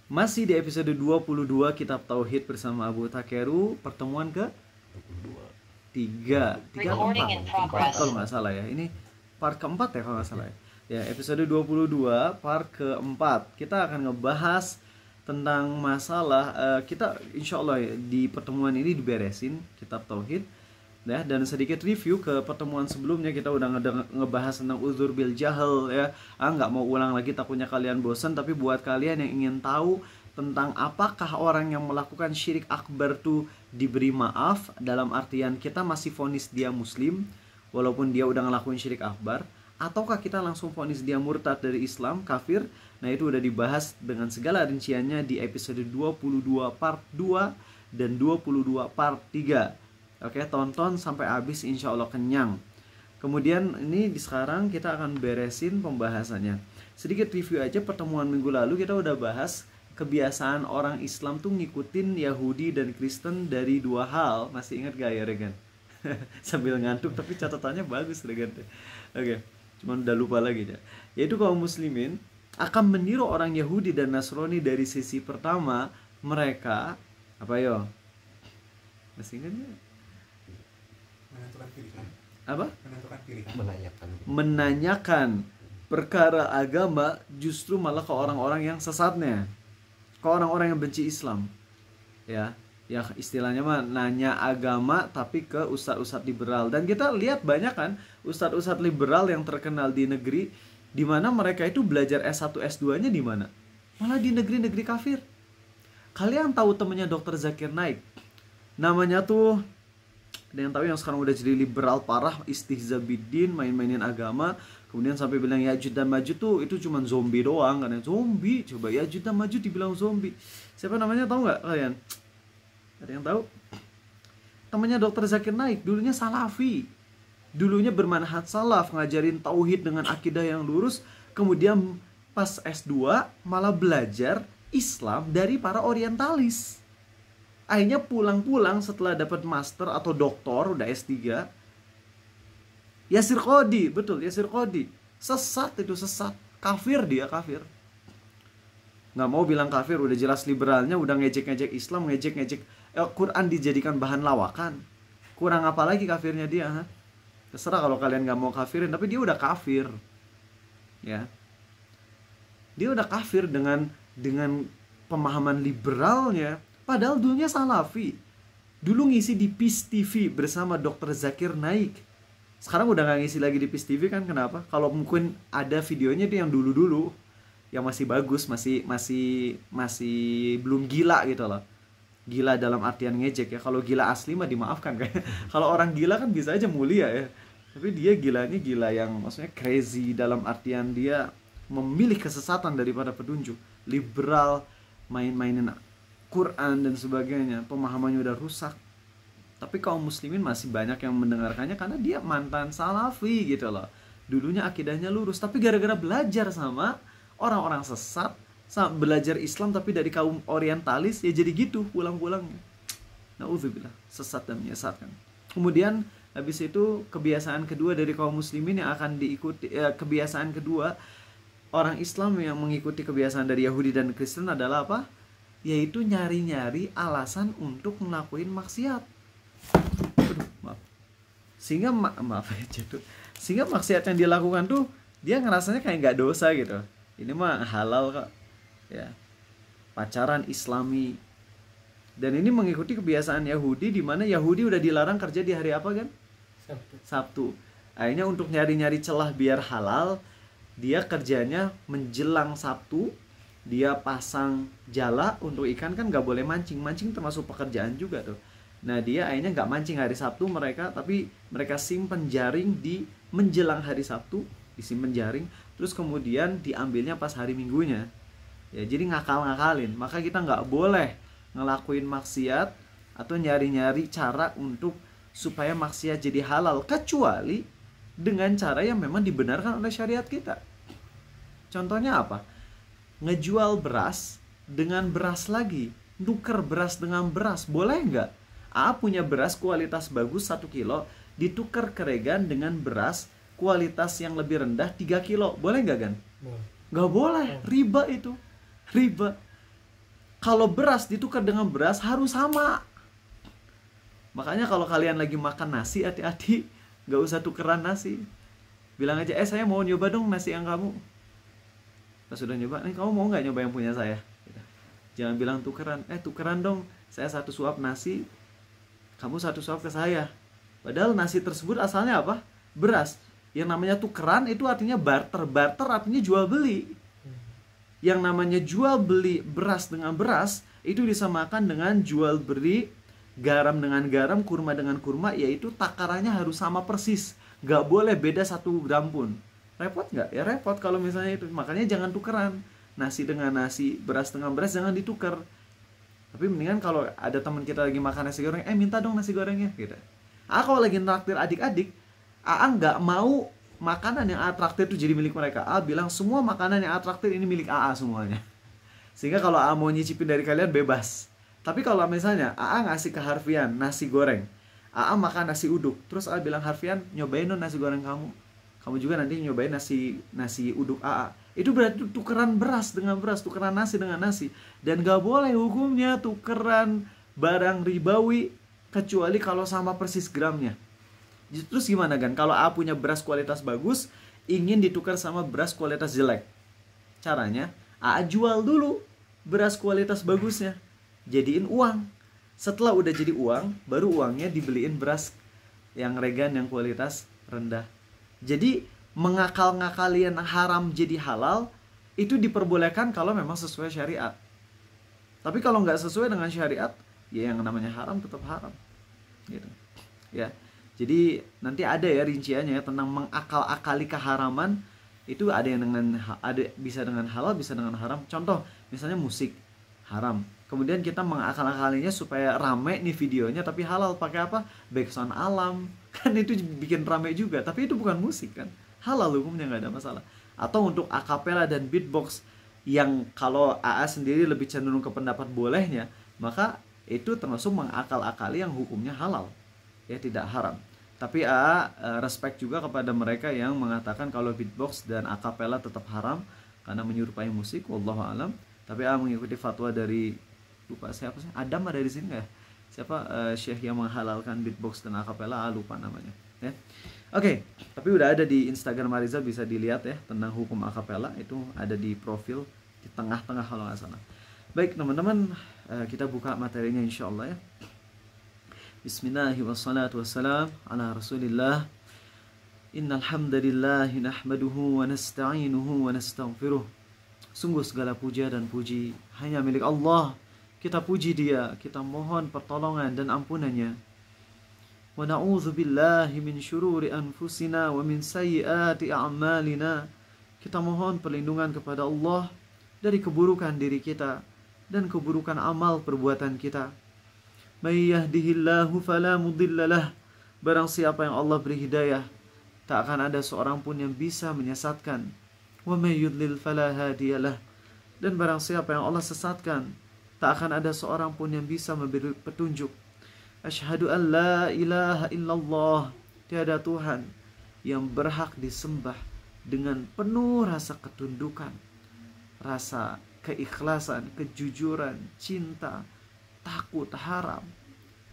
Masih di episode 22 Kitab Tauhid bersama Abu Takeru, pertemuan ke 3 4 kalau nggak salah ya. Ini part keempat ya kalau nggak salah ya. Ya, episode 22 part keempat. Kita akan ngebahas tentang masalah kita insya Allah ya, di pertemuan ini diberesin Kitab Tauhid ya, dan sedikit review ke pertemuan sebelumnya. Kita udah ngebahas tentang uzur bil jahal ya. Nggak mau ulang lagi, takutnya kalian bosan. Tapi buat kalian yang ingin tahu tentang apakah orang yang melakukan syirik akbar tuh diberi maaf, dalam artian kita masih vonis dia muslim walaupun dia udah ngelakuin syirik akbar, ataukah kita langsung vonis dia murtad dari Islam, kafir. Nah itu udah dibahas dengan segala rinciannya di episode 22 part 2 dan 22 part 3. Oke, tonton sampai habis, insya Allah kenyang. Kemudian ini sekarang kita akan beresin pembahasannya. Sedikit review aja, pertemuan minggu lalu kita udah bahas kebiasaan orang Islam tuh ngikutin Yahudi dan Kristen dari dua hal. Masih ingat gak ya Regan? Sambil ngantuk tapi catatannya bagus Regan. Oke, cuman udah lupa lagi ya. Yaitu kaum muslimin akan meniru orang Yahudi dan Nasrani dari sisi pertama, mereka apa yo? Masih ingat ya? Menanyakan perkara agama justru malah ke orang-orang yang sesatnya, ke orang-orang yang benci Islam ya istilahnya mah nanya agama tapi ke ustadz-ustadz liberal. Dan kita lihat banyak kan ustadz-ustadz liberal yang terkenal di negeri, di mana mereka itu belajar S1 S2 nya di mana? Malah di negeri-negeri kafir. Kalian tahu temennya Dr. Zakir Naik, namanya tuh, ada yang tahu yang sekarang udah jadi liberal parah, istihza biddin, main-mainin agama, kemudian sampai bilang Ya'juj dan Ma'juj tuh itu cuman zombie doang, kan? Zombie, coba Ya'juj dan Ma'juj dibilang zombie. Siapa namanya, tahu nggak kalian? Ada yang tahu? Temannya Dr. Zakir Naik, dulunya salafi, dulunya bermanhaj salaf, ngajarin tauhid dengan akidah yang lurus. Kemudian pas S2 malah belajar Islam dari para orientalis. Akhirnya pulang-pulang setelah dapat master atau doktor, udah S3. Yasir Qadhi, betul, Yasir Qadhi. Sesat itu, sesat. Kafir dia, kafir. Nggak mau bilang kafir, udah jelas liberalnya, udah ngejek-ngejek Islam, ngejek-ngejek Quran dijadikan bahan lawakan. Kurang apa lagi kafirnya dia, ha? Terserah kalau kalian nggak mau kafirin, tapi dia udah kafir. Ya. Dia udah kafir dengan pemahaman liberalnya. Padahal dulunya salafi. Dulu ngisi di PIS TV bersama Dr. Zakir Naik. Sekarang udah gak ngisi lagi di PIS TV kan, kenapa? Kalau mungkin ada videonya itu yang dulu-dulu, yang masih bagus, masih belum gila gitu loh. Gila dalam artian ngejek ya. Kalau gila asli mah dimaafkan kan. Kalau orang gila kan bisa aja mulia ya. Tapi dia gilanya gila yang maksudnya crazy, dalam artian dia memilih kesesatan daripada petunjuk. Liberal, main-mainin Quran dan sebagainya, pemahamannya udah rusak. Tapi kaum muslimin masih banyak yang mendengarkannya karena dia mantan salafi gitu loh. Dulunya akidahnya lurus, tapi gara-gara belajar sama orang-orang sesat, sama belajar Islam tapi dari kaum orientalis, ya jadi gitu pulang-pulang. Nauzubillah, sesat dan menyesatkan. Kemudian habis itu kebiasaan kedua dari kaum muslimin yang akan diikuti, kebiasaan kedua orang Islam yang mengikuti kebiasaan dari Yahudi dan Kristen adalah apa? Yaitu nyari-nyari alasan untuk ngelakuin maksiat. Aduh, maaf. Sehingga sehingga maksiat yang dilakukan tuh dia ngerasanya kayak nggak dosa gitu. Ini mah halal kok. Ya. Pacaran Islami. Dan ini mengikuti kebiasaan Yahudi, di mana Yahudi udah dilarang kerja di hari apa kan? Sabtu. Akhirnya untuk nyari-nyari celah biar halal, dia kerjanya menjelang Sabtu. Dia pasang jala untuk ikan, kan nggak boleh mancing. Mancing termasuk pekerjaan juga tuh. Nah dia akhirnya nggak mancing hari Sabtu mereka, tapi mereka simpen jaring di menjelang hari Sabtu, disimpen jaring, terus kemudian diambilnya pas hari Minggunya. Ya jadi ngakal-ngakalin. Maka kita nggak boleh ngelakuin maksiat atau nyari-nyari cara untuk supaya maksiat jadi halal, kecuali dengan cara yang memang dibenarkan oleh syariat kita. Contohnya apa? Ngejual beras dengan beras lagi, nuker beras dengan beras, boleh nggak? Punya beras kualitas bagus 1 kilo, ditukar ke Regan dengan beras kualitas yang lebih rendah 3 kilo, boleh nggak kan? Nggak boleh, riba itu, riba. Kalau beras ditukar dengan beras harus sama. Makanya kalau kalian lagi makan nasi, hati-hati, gak usah tukeran nasi. Bilang aja, saya mau nyoba dong nasi yang kamu. Pas sudah nyoba, kamu mau gak nyoba yang punya saya? Jangan bilang tukeran, tukeran dong, saya 1 suap nasi, kamu 1 suap ke saya. Padahal nasi tersebut asalnya apa? Beras. Yang namanya tukeran itu artinya barter. Barter artinya jual beli. Yang namanya jual beli beras dengan beras itu disamakan dengan jual beli garam dengan garam, kurma dengan kurma, yaitu takarannya harus sama persis. Gak boleh beda 1 gram pun. Repot gak? Ya repot kalau misalnya itu. Makanya jangan tukeran. Nasi dengan nasi, beras dengan beras jangan ditukar. Tapi mendingan kalau ada teman kita lagi makan nasi goreng, minta dong nasi gorengnya gitu. Kalau lagi traktir adik-adik, nggak mau makanan yang traktir itu jadi milik mereka. Bilang semua makanan yang traktir ini milik semuanya. Sehingga kalau mau nyicipin dari kalian bebas. Tapi kalau misalnya ngasih ke Harfian nasi goreng, makan nasi uduk, terus bilang, Harfian nyobain dong nasi goreng kamu juga nanti nyobain nasi uduk itu berarti tukeran beras dengan beras, tukeran nasi dengan nasi. Dan gak boleh hukumnya tukeran barang ribawi kecuali kalau sama persis gramnya. Terus gimana kan? Kalau punya beras kualitas bagus, ingin ditukar sama beras kualitas jelek. Caranya, jual dulu beras kualitas bagusnya, jadiin uang. Setelah udah jadi uang, baru uangnya dibeliin beras yang regan yang kualitas rendah. Jadi mengakal-ngakali yang haram jadi halal itu diperbolehkan kalau memang sesuai syariat. Tapi kalau nggak sesuai dengan syariat, ya yang namanya haram tetap haram. Gitu. Ya. Jadi nanti ada ya rinciannya tentang mengakal-akali keharaman. Itu ada yang bisa dengan halal, bisa dengan haram. Contoh, misalnya musik haram. Kemudian kita mengakal-akalinya supaya rame nih videonya, tapi halal. Pakai apa? Backsound alam. Kan itu bikin rame juga, tapi itu bukan musik kan. Halal hukumnya, nggak ada masalah. Atau untuk akapela dan beatbox yang kalau sendiri lebih cenderung ke pendapat bolehnya, maka itu termasuk mengakal-akali yang hukumnya halal, ya tidak haram. Tapi respect juga kepada mereka yang mengatakan kalau beatbox dan akapela tetap haram karena menyerupai musik, wallahu alam. Tapi mengikuti fatwa dari lupa siapa sih? Adam ada di sini nggak ya? Siapa syekh yang menghalalkan beatbox dan akapela, lupa namanya. Ya. Oke, tapi udah ada di Instagram Mariza, bisa dilihat ya tentang hukum akapela, itu ada di profil di tengah-tengah kalau nggak salah. Baik teman-teman, kita buka materinya insyaallah ya. Bismillahirrahmanirrahim. Wassalatu wassalam ala Rasulillah. Innal hamdalillah nahmaduhu wa nasta'inuhu wa nastaghfiruh. Sungguh segala puja dan puji hanya milik Allah. Kita puji Dia, kita mohon pertolongan dan ampunannya. Wa na'udzu billahi min syururi anfusina wa min sayyiati a'malina. Kita mohon perlindungan kepada Allah dari keburukan diri kita dan keburukan amal perbuatan kita. May yahdihillahu fala mudhillalah. Barang siapa yang Allah beri hidayah, tak akan ada seorang pun yang bisa menyesatkan. Wa may yudlil fala hadiyalah. Dan barang siapa yang Allah sesatkan, tak akan ada seorang pun yang bisa memberi petunjuk. Asyhadu an la ilaha illallah. Tiada Tuhan yang berhak disembah dengan penuh rasa ketundukan, rasa keikhlasan, kejujuran, cinta, takut, harap,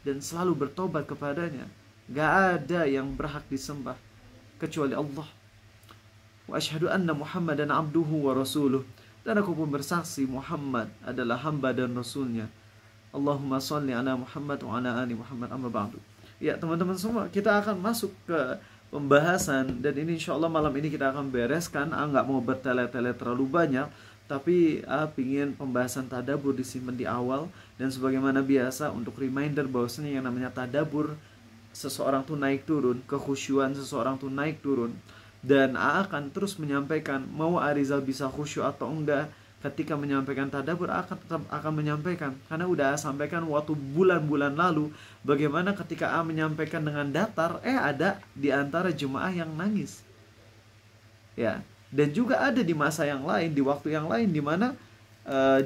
dan selalu bertobat kepadanya. Gak ada yang berhak disembah kecuali Allah. Wa asyhadu anna Muhammadan abduhu wa rasuluh. Dan aku pun bersaksi Muhammad adalah hamba dan rasulnya. Allahumma sholli ala Muhammad wa ala ali Muhammad, amma ba'du. Ya teman-teman semua, kita akan masuk ke pembahasan, dan ini insyaallah malam ini kita akan bereskan. Nggak mau bertele-tele terlalu banyak, tapi pingin pembahasan tadabur disimpan di awal. Dan sebagaimana biasa untuk reminder bahwasanya yang namanya tadabur, seseorang tuh naik turun, kekhusyuan seseorang tuh naik turun. Dan akan terus menyampaikan, mau Arizal bisa khusyuk atau enggak, ketika menyampaikan tadabbur tetap akan menyampaikan. Karena udah sampaikan waktu bulan-bulan lalu bagaimana ketika menyampaikan dengan datar, ada di antara jemaah yang nangis. Ya, dan juga ada di masa yang lain, di waktu yang lain, di mana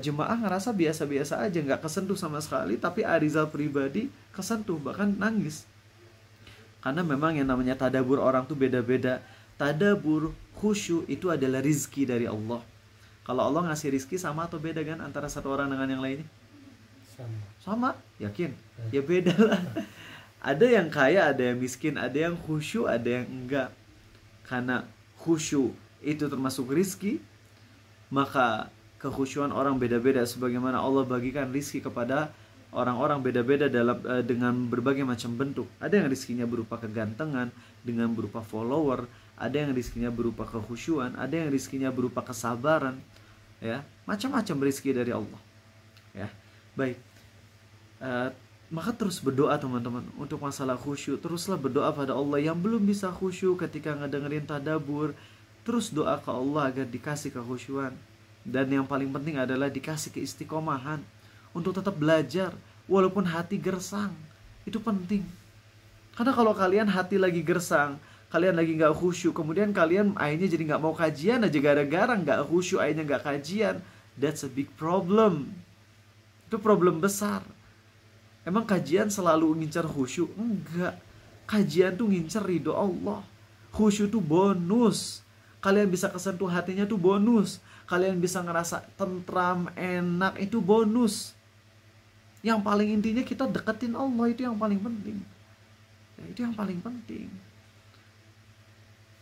jemaah ngerasa biasa-biasa aja, nggak kesentuh sama sekali, tapi Arizal pribadi kesentuh, bahkan nangis. Karena memang yang namanya tadabbur orang tuh beda-beda. Tadabbur, khusyuk itu adalah rizki dari Allah. Kalau Allah ngasih rizki sama atau beda kan antara satu orang dengan yang lainnya? Sama, yakin? Ya beda lah. Ada yang kaya, ada yang miskin, ada yang khusyuk, ada yang enggak. Karena khusyuk itu termasuk rizki, maka kekhusyuan orang beda-beda. Sebagaimana Allah bagikan rizki kepada orang-orang beda-beda dengan berbagai macam bentuk. Ada yang rizkinya berupa kegantengan, dengan berupa follower. Ada yang rizkinya berupa kekhusyuan, ada yang rizkinya berupa kesabaran. Ya, macam-macam rizki dari Allah. Ya, baik. Maka terus berdoa teman-teman untuk masalah khusyuk. Teruslah berdoa pada Allah. Yang belum bisa khusyuk ketika ngedengerin tadabbur, terus doa ke Allah agar dikasih kekhusyuan. Dan yang paling penting adalah dikasih keistiqomahan untuk tetap belajar walaupun hati gersang. Itu penting. Karena kalau kalian hati lagi gersang, kalian lagi gak khusyuk, kemudian kalian akhirnya jadi gak mau kajian aja gara-gara gak khusyuk, akhirnya gak kajian, that's a big problem. Itu problem besar. Emang kajian selalu ngincar khusyuk? Enggak. Kajian tuh ngincar ridho Allah. Khusyuk tuh bonus. Kalian bisa kesentuh hatinya tuh bonus. Kalian bisa ngerasa tentram, enak, itu bonus. Yang paling intinya kita deketin Allah, itu yang paling penting. Ya, itu yang paling penting.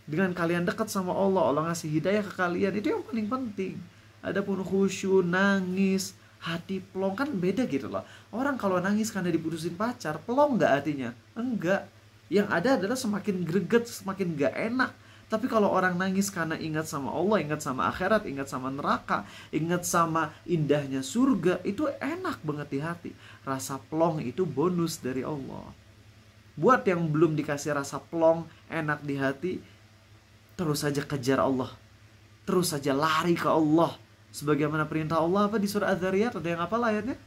Dengan kalian dekat sama Allah, Allah ngasih hidayah ke kalian, itu yang paling penting. Adapun khusyuk, nangis, hati plong, kan beda gitu loh. Orang kalau nangis karena diputusin pacar, plong gak hatinya? Enggak. Yang ada adalah semakin greget, semakin gak enak. Tapi kalau orang nangis karena ingat sama Allah, ingat sama akhirat, ingat sama neraka, ingat sama indahnya surga, itu enak banget di hati. Rasa plong itu bonus dari Allah. Buat yang belum dikasih rasa plong, enak di hati, terus saja kejar Allah. Terus saja lari ke Allah. Sebagaimana perintah Allah apa di surah Az-Zariyat, ada yang apa ayatnya?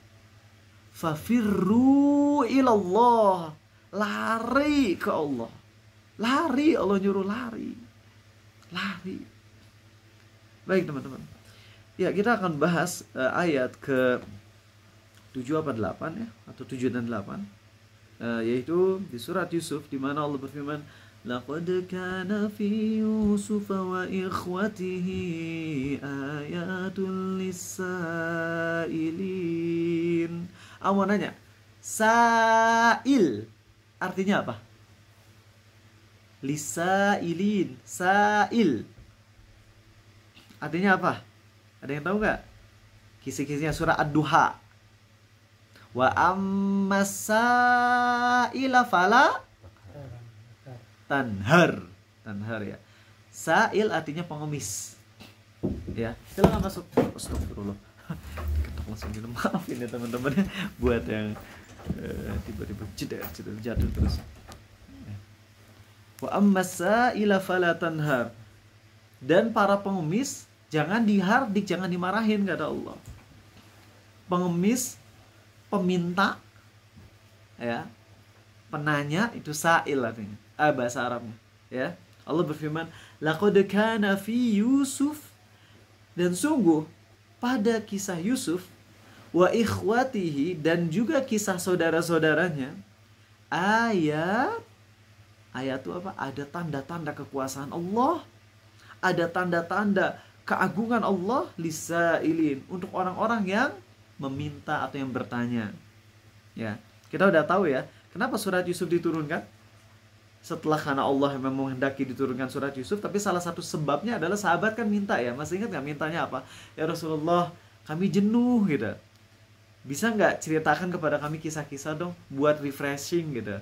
Fafirru ilallah. Lari ke Allah. Lari, Allah nyuruh lari. Lari. Baik teman-teman. Ya, kita akan bahas ayat ke 7 apa 8 ya, atau 7 dan 8. Yaitu di surat Yusuf, di mana Allah berfirman, laqad kana fi Yusuf wa ikhwatihi ayatul lisailin. Aku mau nanya, sail artinya apa? Lisailin, sail artinya apa? Ada yang tahu nggak? Kisi-kisinya surah Ad-Duha. Wa ammasaila fala tanhar. Tanhar ya. Sail artinya pengemis. Ya, silakan masuk. Astagfirullah. Ketok langsung gitu. Maafin ya teman-teman buat yang tiba-tiba jatuh terus. Wa ammasaila fala tanhar. Dan para pengemis jangan dihardik, jangan dimarahin, kata Allah. Pengemis, peminta, ya, penanya, itu sa'il artinya, bahasa Arabnya, ya. Allah berfirman, laqad kana fi Yusuf, dan sungguh pada kisah Yusuf, wa ikhwatihi, dan juga kisah saudara-saudaranya, ayat itu apa? Ada tanda-tanda kekuasaan Allah, ada tanda-tanda keagungan Allah lisailin, untuk orang-orang yang meminta atau yang bertanya. Ya, kita udah tahu ya, kenapa surat Yusuf diturunkan? Setelah karena Allah memang menghendaki diturunkan surat Yusuf, tapi salah satu sebabnya adalah sahabat kan minta ya. Masih ingat nggak mintanya apa? Ya Rasulullah, kami jenuh gitu. Bisa nggak ceritakan kepada kami kisah-kisah dong, buat refreshing gitu.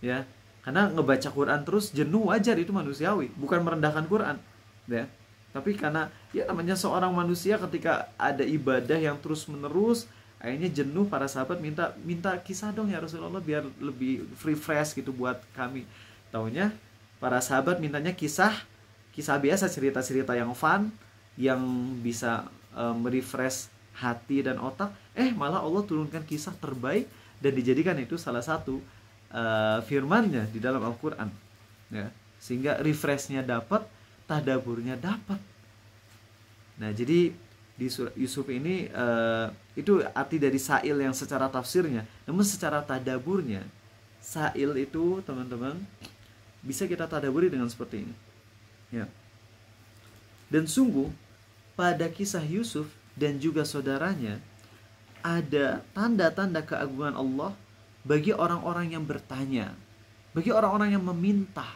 Ya, karena ngebaca Quran terus jenuh, wajar, itu manusiawi, bukan merendahkan Quran. Ya. Tapi karena ya namanya seorang manusia, ketika ada ibadah yang terus menerus, akhirnya jenuh, para sahabat minta kisah dong ya Rasulullah, biar lebih refresh gitu buat kami. Taunya para sahabat mintanya kisah biasa, cerita-cerita yang fun, yang bisa merefresh hati dan otak. Malah Allah turunkan kisah terbaik dan dijadikan itu salah satu firman-Nya di dalam Al-Qur'an. Ya, sehingga refresh-nya dapat, tadaburnya dapat. Nah, jadi di surah Yusuf ini itu arti dari sa'il yang secara tafsirnya. Namun secara tadaburnya, sa'il itu teman-teman bisa kita tadaburi dengan seperti ini. Ya. Dan sungguh pada kisah Yusuf dan juga saudaranya ada tanda-tanda keagungan Allah bagi orang-orang yang bertanya, bagi orang-orang yang meminta,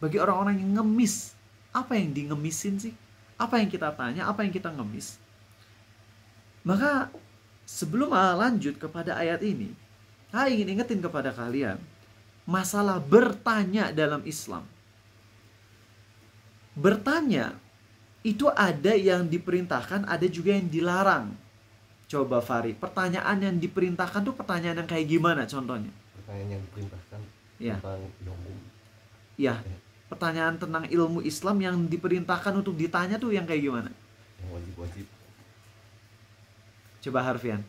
bagi orang-orang yang ngemis. Apa yang di ngemisin sih? Apa yang kita tanya, apa yang kita ngemis? Maka sebelum lanjut kepada ayat ini, saya ingin ingetin kepada kalian masalah bertanya dalam Islam. Bertanya itu ada yang diperintahkan, ada juga yang dilarang. Coba Fari, pertanyaan yang diperintahkan tuh pertanyaan yang kayak gimana contohnya? Pertanyaan yang diperintahkan ya. Tentang ilmu. Ya, pertanyaan tentang ilmu Islam yang diperintahkan untuk ditanya tuh yang kayak gimana? Yang wajib-wajib. Coba Harfian,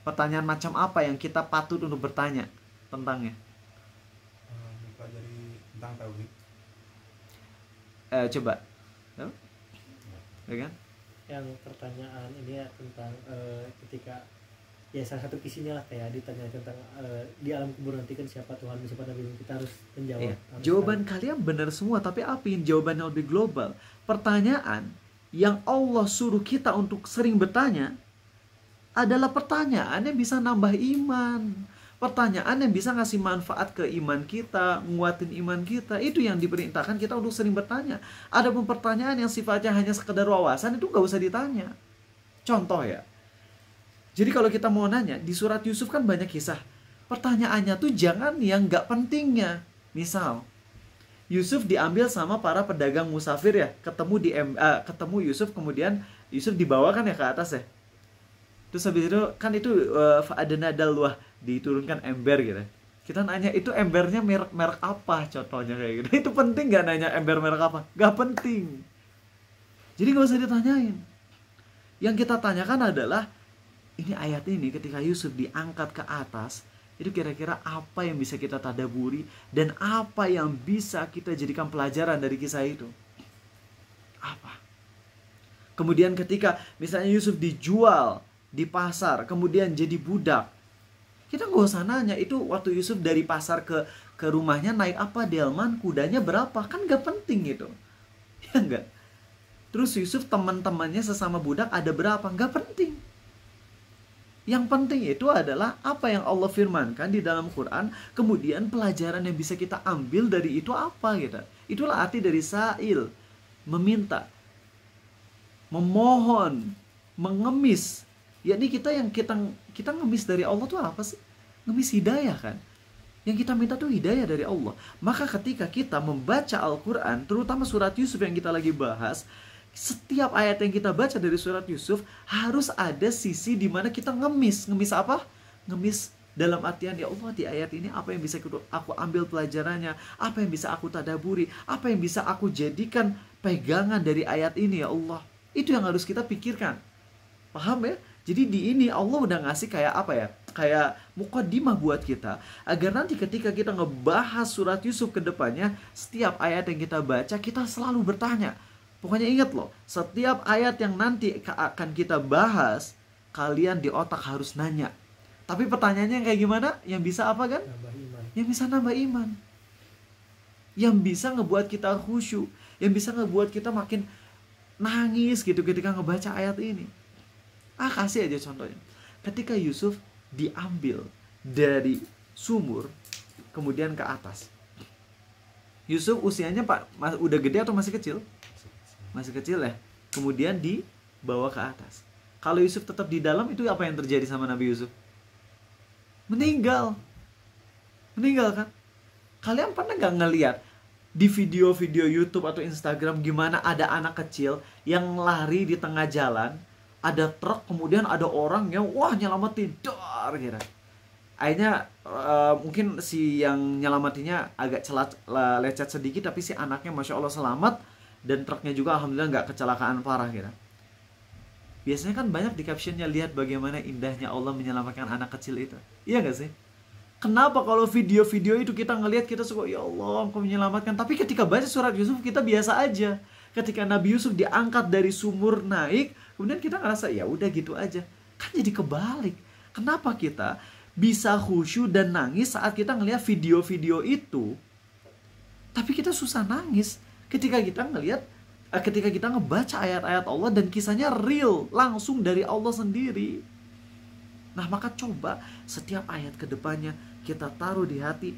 pertanyaan macam apa yang kita patut untuk bertanya tentangnya? Mempelajari tentang tauhid. Coba, ya kan? Yang pertanyaan ini ya tentang ketika ya salah satu kisinya lah kayak ditanya tentang di alam kubur nanti kan siapa Tuhan, siapa Nabi, kita harus menjawab. Iya. Jawaban kalian benar semua, tapi apa yang jawabannya lebih global? Pertanyaan yang Allah suruh kita untuk sering bertanya adalah pertanyaan yang bisa nambah iman, pertanyaan yang bisa ngasih manfaat ke iman kita, nguatin iman kita. Itu yang diperintahkan kita untuk sering bertanya. Adapun pertanyaan yang sifatnya hanya sekedar wawasan itu gak usah ditanya. Contoh ya, jadi kalau kita mau nanya, di surat Yusuf kan banyak kisah. Pertanyaannya tuh jangan yang gak pentingnya. Misal, Yusuf diambil sama para pedagang musafir ya, ketemu Yusuf, kemudian Yusuf dibawakan ya ke atas ya. Terus habis itu kan itu fa'adana dalwah, diturunkan ember gitu. Kita nanya itu embernya merek apa contohnya kayak gitu. Itu penting gak nanya ember merek apa? Gak penting. Jadi gak usah ditanyain. Yang kita tanyakan adalah ini ayat ini ketika Yusuf diangkat ke atas, itu kira-kira apa yang bisa kita tadaburi dan apa yang bisa kita jadikan pelajaran dari kisah itu? Apa? Kemudian ketika misalnya Yusuf dijual di pasar, kemudian jadi budak, kita gak usah nanya itu waktu Yusuf dari pasar ke rumahnya naik apa delman, kudanya berapa, kan gak penting itu. Ya enggak? Terus Yusuf teman-temannya sesama budak ada berapa, gak penting. Yang penting itu adalah apa yang Allah firmankan di dalam Quran, kemudian pelajaran yang bisa kita ambil dari itu apa gitu. Itulah arti dari sa'il, meminta, memohon, mengemis. Yakni kita ngemis dari Allah tuh apa sih? Ngemis hidayah kan? Yang kita minta tuh hidayah dari Allah. Maka ketika kita membaca Al-Quran, terutama surat Yusuf yang kita lagi bahas, setiap ayat yang kita baca dari surat Yusuf harus ada sisi di mana kita ngemis. Ngemis apa? Ngemis dalam artian, ya Allah, di ayat ini apa yang bisa aku ambil pelajarannya, apa yang bisa aku tadaburi, apa yang bisa aku jadikan pegangan dari ayat ini, ya Allah. Itu yang harus kita pikirkan. Paham ya? Jadi di ini Allah udah ngasih kayak apa ya? Kayak muqaddimah buat kita, agar nanti ketika kita ngebahas surat Yusuf ke depannya, setiap ayat yang kita baca kita selalu bertanya. Pokoknya ingat loh, setiap ayat yang nanti akan kita bahas, kalian di otak harus nanya. Tapi pertanyaannya yang kayak gimana? Yang bisa apa kan? Nambah iman. Yang bisa nambah iman. Yang bisa ngebuat kita khusyuk, yang bisa ngebuat kita makin nangis gitu ketika ngebaca ayat ini. Kasih aja contohnya. Ketika Yusuf diambil dari sumur kemudian ke atas. Yusuf usianya udah gede atau masih kecil? Masih kecil ya. Kemudian dibawa ke atas. Kalau Yusuf tetap di dalam, itu apa yang terjadi sama Nabi Yusuf? Meninggal. Meninggal kan? Kalian pernah gak ngeliat di video-video YouTube atau Instagram gimana ada anak kecil yang lari di tengah jalan, ada truk, kemudian ada orang yang nyelamatin, dar gitu. Akhirnya mungkin si yang nyelamatinya agak lecet sedikit, tapi si anaknya Masya Allah selamat, dan truknya juga alhamdulillah nggak kecelakaan parah gitu. Biasanya kan banyak di captionnya, lihat bagaimana indahnya Allah menyelamatkan anak kecil itu. Iya gak sih? Kenapa kalau video-video itu kita ngelihat kita suka, ya Allah Engkau menyelamatkan, tapi ketika baca surat Yusuf kita biasa aja. Ketika Nabi Yusuf diangkat dari sumur naik, kemudian kita ngerasa ya udah gitu aja. Kan jadi kebalik. Kenapa kita bisa khusyuk dan nangis saat kita ngelihat video-video itu, tapi kita susah nangis ketika kita ngelihat ketika kita ngebaca ayat-ayat Allah dan kisahnya real, langsung dari Allah sendiri. Nah, maka coba setiap ayat ke depannya kita taruh di hati,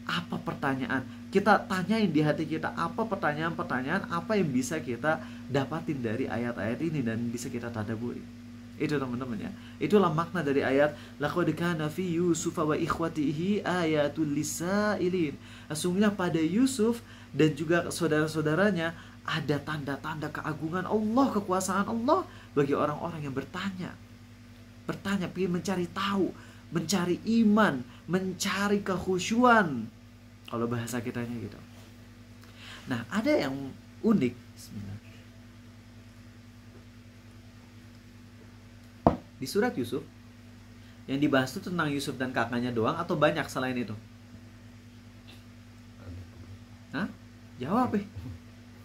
apa pertanyaan, kita tanyain di hati kita, apa pertanyaan-pertanyaan apa yang bisa kita dapatin dari ayat-ayat ini dan bisa kita tadaburi. Itu teman-teman ya. Itulah makna dari ayat laqad kana fi Yusuf wa ikhwatihi ayatul lisailin. Sesungguhnya pada Yusuf dan juga saudara-saudaranya ada tanda-tanda keagungan Allah, kekuasaan Allah bagi orang-orang yang bertanya, ingin mencari tahu, mencari iman, mencari kekhusyuan. Kalau bahasa kitanya gitu. Nah, ada yang unik. Bismillah. Di surat Yusuf yang dibahas itu tentang Yusuf dan kakaknya doang atau banyak selain itu? Hah? Jawab ya.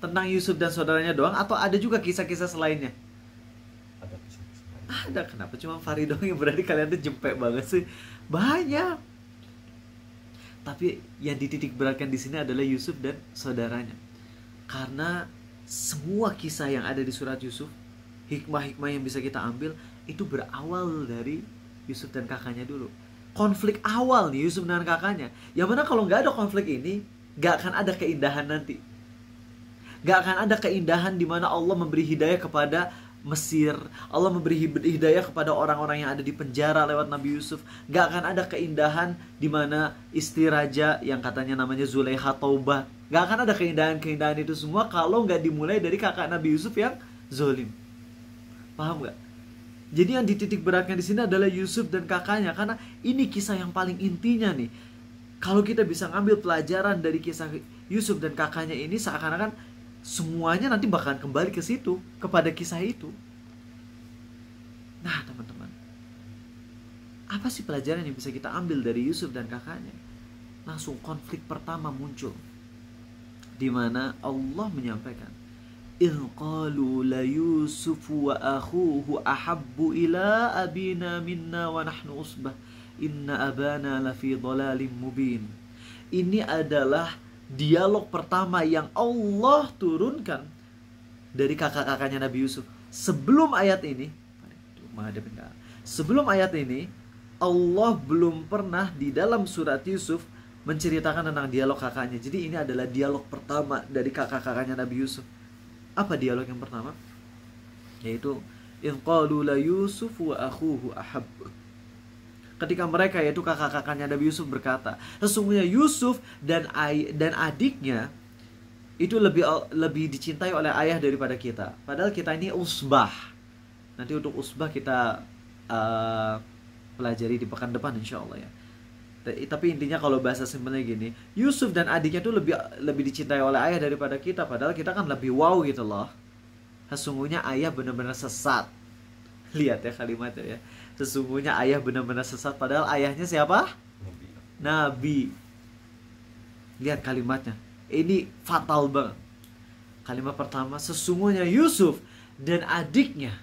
Tentang Yusuf dan saudaranya doang atau ada juga kisah-kisah selainnya? Ada kisah-kisah lain. Ada. Kenapa cuma Fari doang yang berarti kalian tuh jempek banget sih? Banyak. Tapi yang dititik beratkan di sini adalah Yusuf dan saudaranya. Karena semua kisah yang ada di surat Yusuf, hikmah-hikmah yang bisa kita ambil itu berawal dari Yusuf dan kakaknya dulu. Konflik awal nih Yusuf dan kakaknya. Yang mana kalau nggak ada konflik ini, nggak akan ada keindahan nanti. Nggak akan ada keindahan di mana Allah memberi hidayah kepada Mesir, Allah memberi hidayah kepada orang-orang yang ada di penjara lewat Nabi Yusuf. Gak akan ada keindahan di mana istri raja yang katanya namanya Zulaikha taubat. Gak akan ada keindahan-keindahan itu semua kalau gak dimulai dari kakak Nabi Yusuf yang zolim. Paham gak? Jadi yang dititik beratkan di sini adalah Yusuf dan kakaknya, karena ini kisah yang paling intinya nih. Kalau kita bisa ngambil pelajaran dari kisah Yusuf dan kakaknya ini, seakan-akan semuanya nanti bakalan kembali ke situ, kepada kisah itu. Nah teman-teman, apa sih pelajaran yang bisa kita ambil dari Yusuf dan kakaknya? Langsung konflik pertama muncul, di mana Allah menyampaikan, "Il qalu la Yusuf wa akhuhu ahabbu ila abina minna wa nahnu usbah inna abana lafi dhalalim mubin." Ini adalah dialog pertama yang Allah turunkan dari kakak-kakaknya Nabi Yusuf. Sebelum ayat ini, Allah belum pernah di dalam surat Yusuf menceritakan tentang dialog kakaknya. Jadi ini adalah dialog pertama dari kakak-kakaknya Nabi Yusuf. Apa dialog yang pertama? Yaitu in qalu la Yusuf wa akhuhu ahab. Ketika mereka, yaitu kakak-kakaknya Nabi Yusuf, berkata, sesungguhnya Yusuf dan adiknya itu lebih dicintai oleh ayah daripada kita. Padahal kita ini usbah. Nanti untuk usbah kita pelajari di pekan depan insya Allah ya. Tapi intinya kalau bahasa simpelnya gini, Yusuf dan adiknya itu lebih dicintai oleh ayah daripada kita. Padahal kita kan lebih wow gitu loh. Sesungguhnya ayah benar-benar sesat. Lihat ya kalimatnya ya. Sesungguhnya ayah benar-benar sesat. Padahal ayahnya siapa? Nabi. Lihat kalimatnya. Ini fatal banget. Kalimat pertama, sesungguhnya Yusuf dan adiknya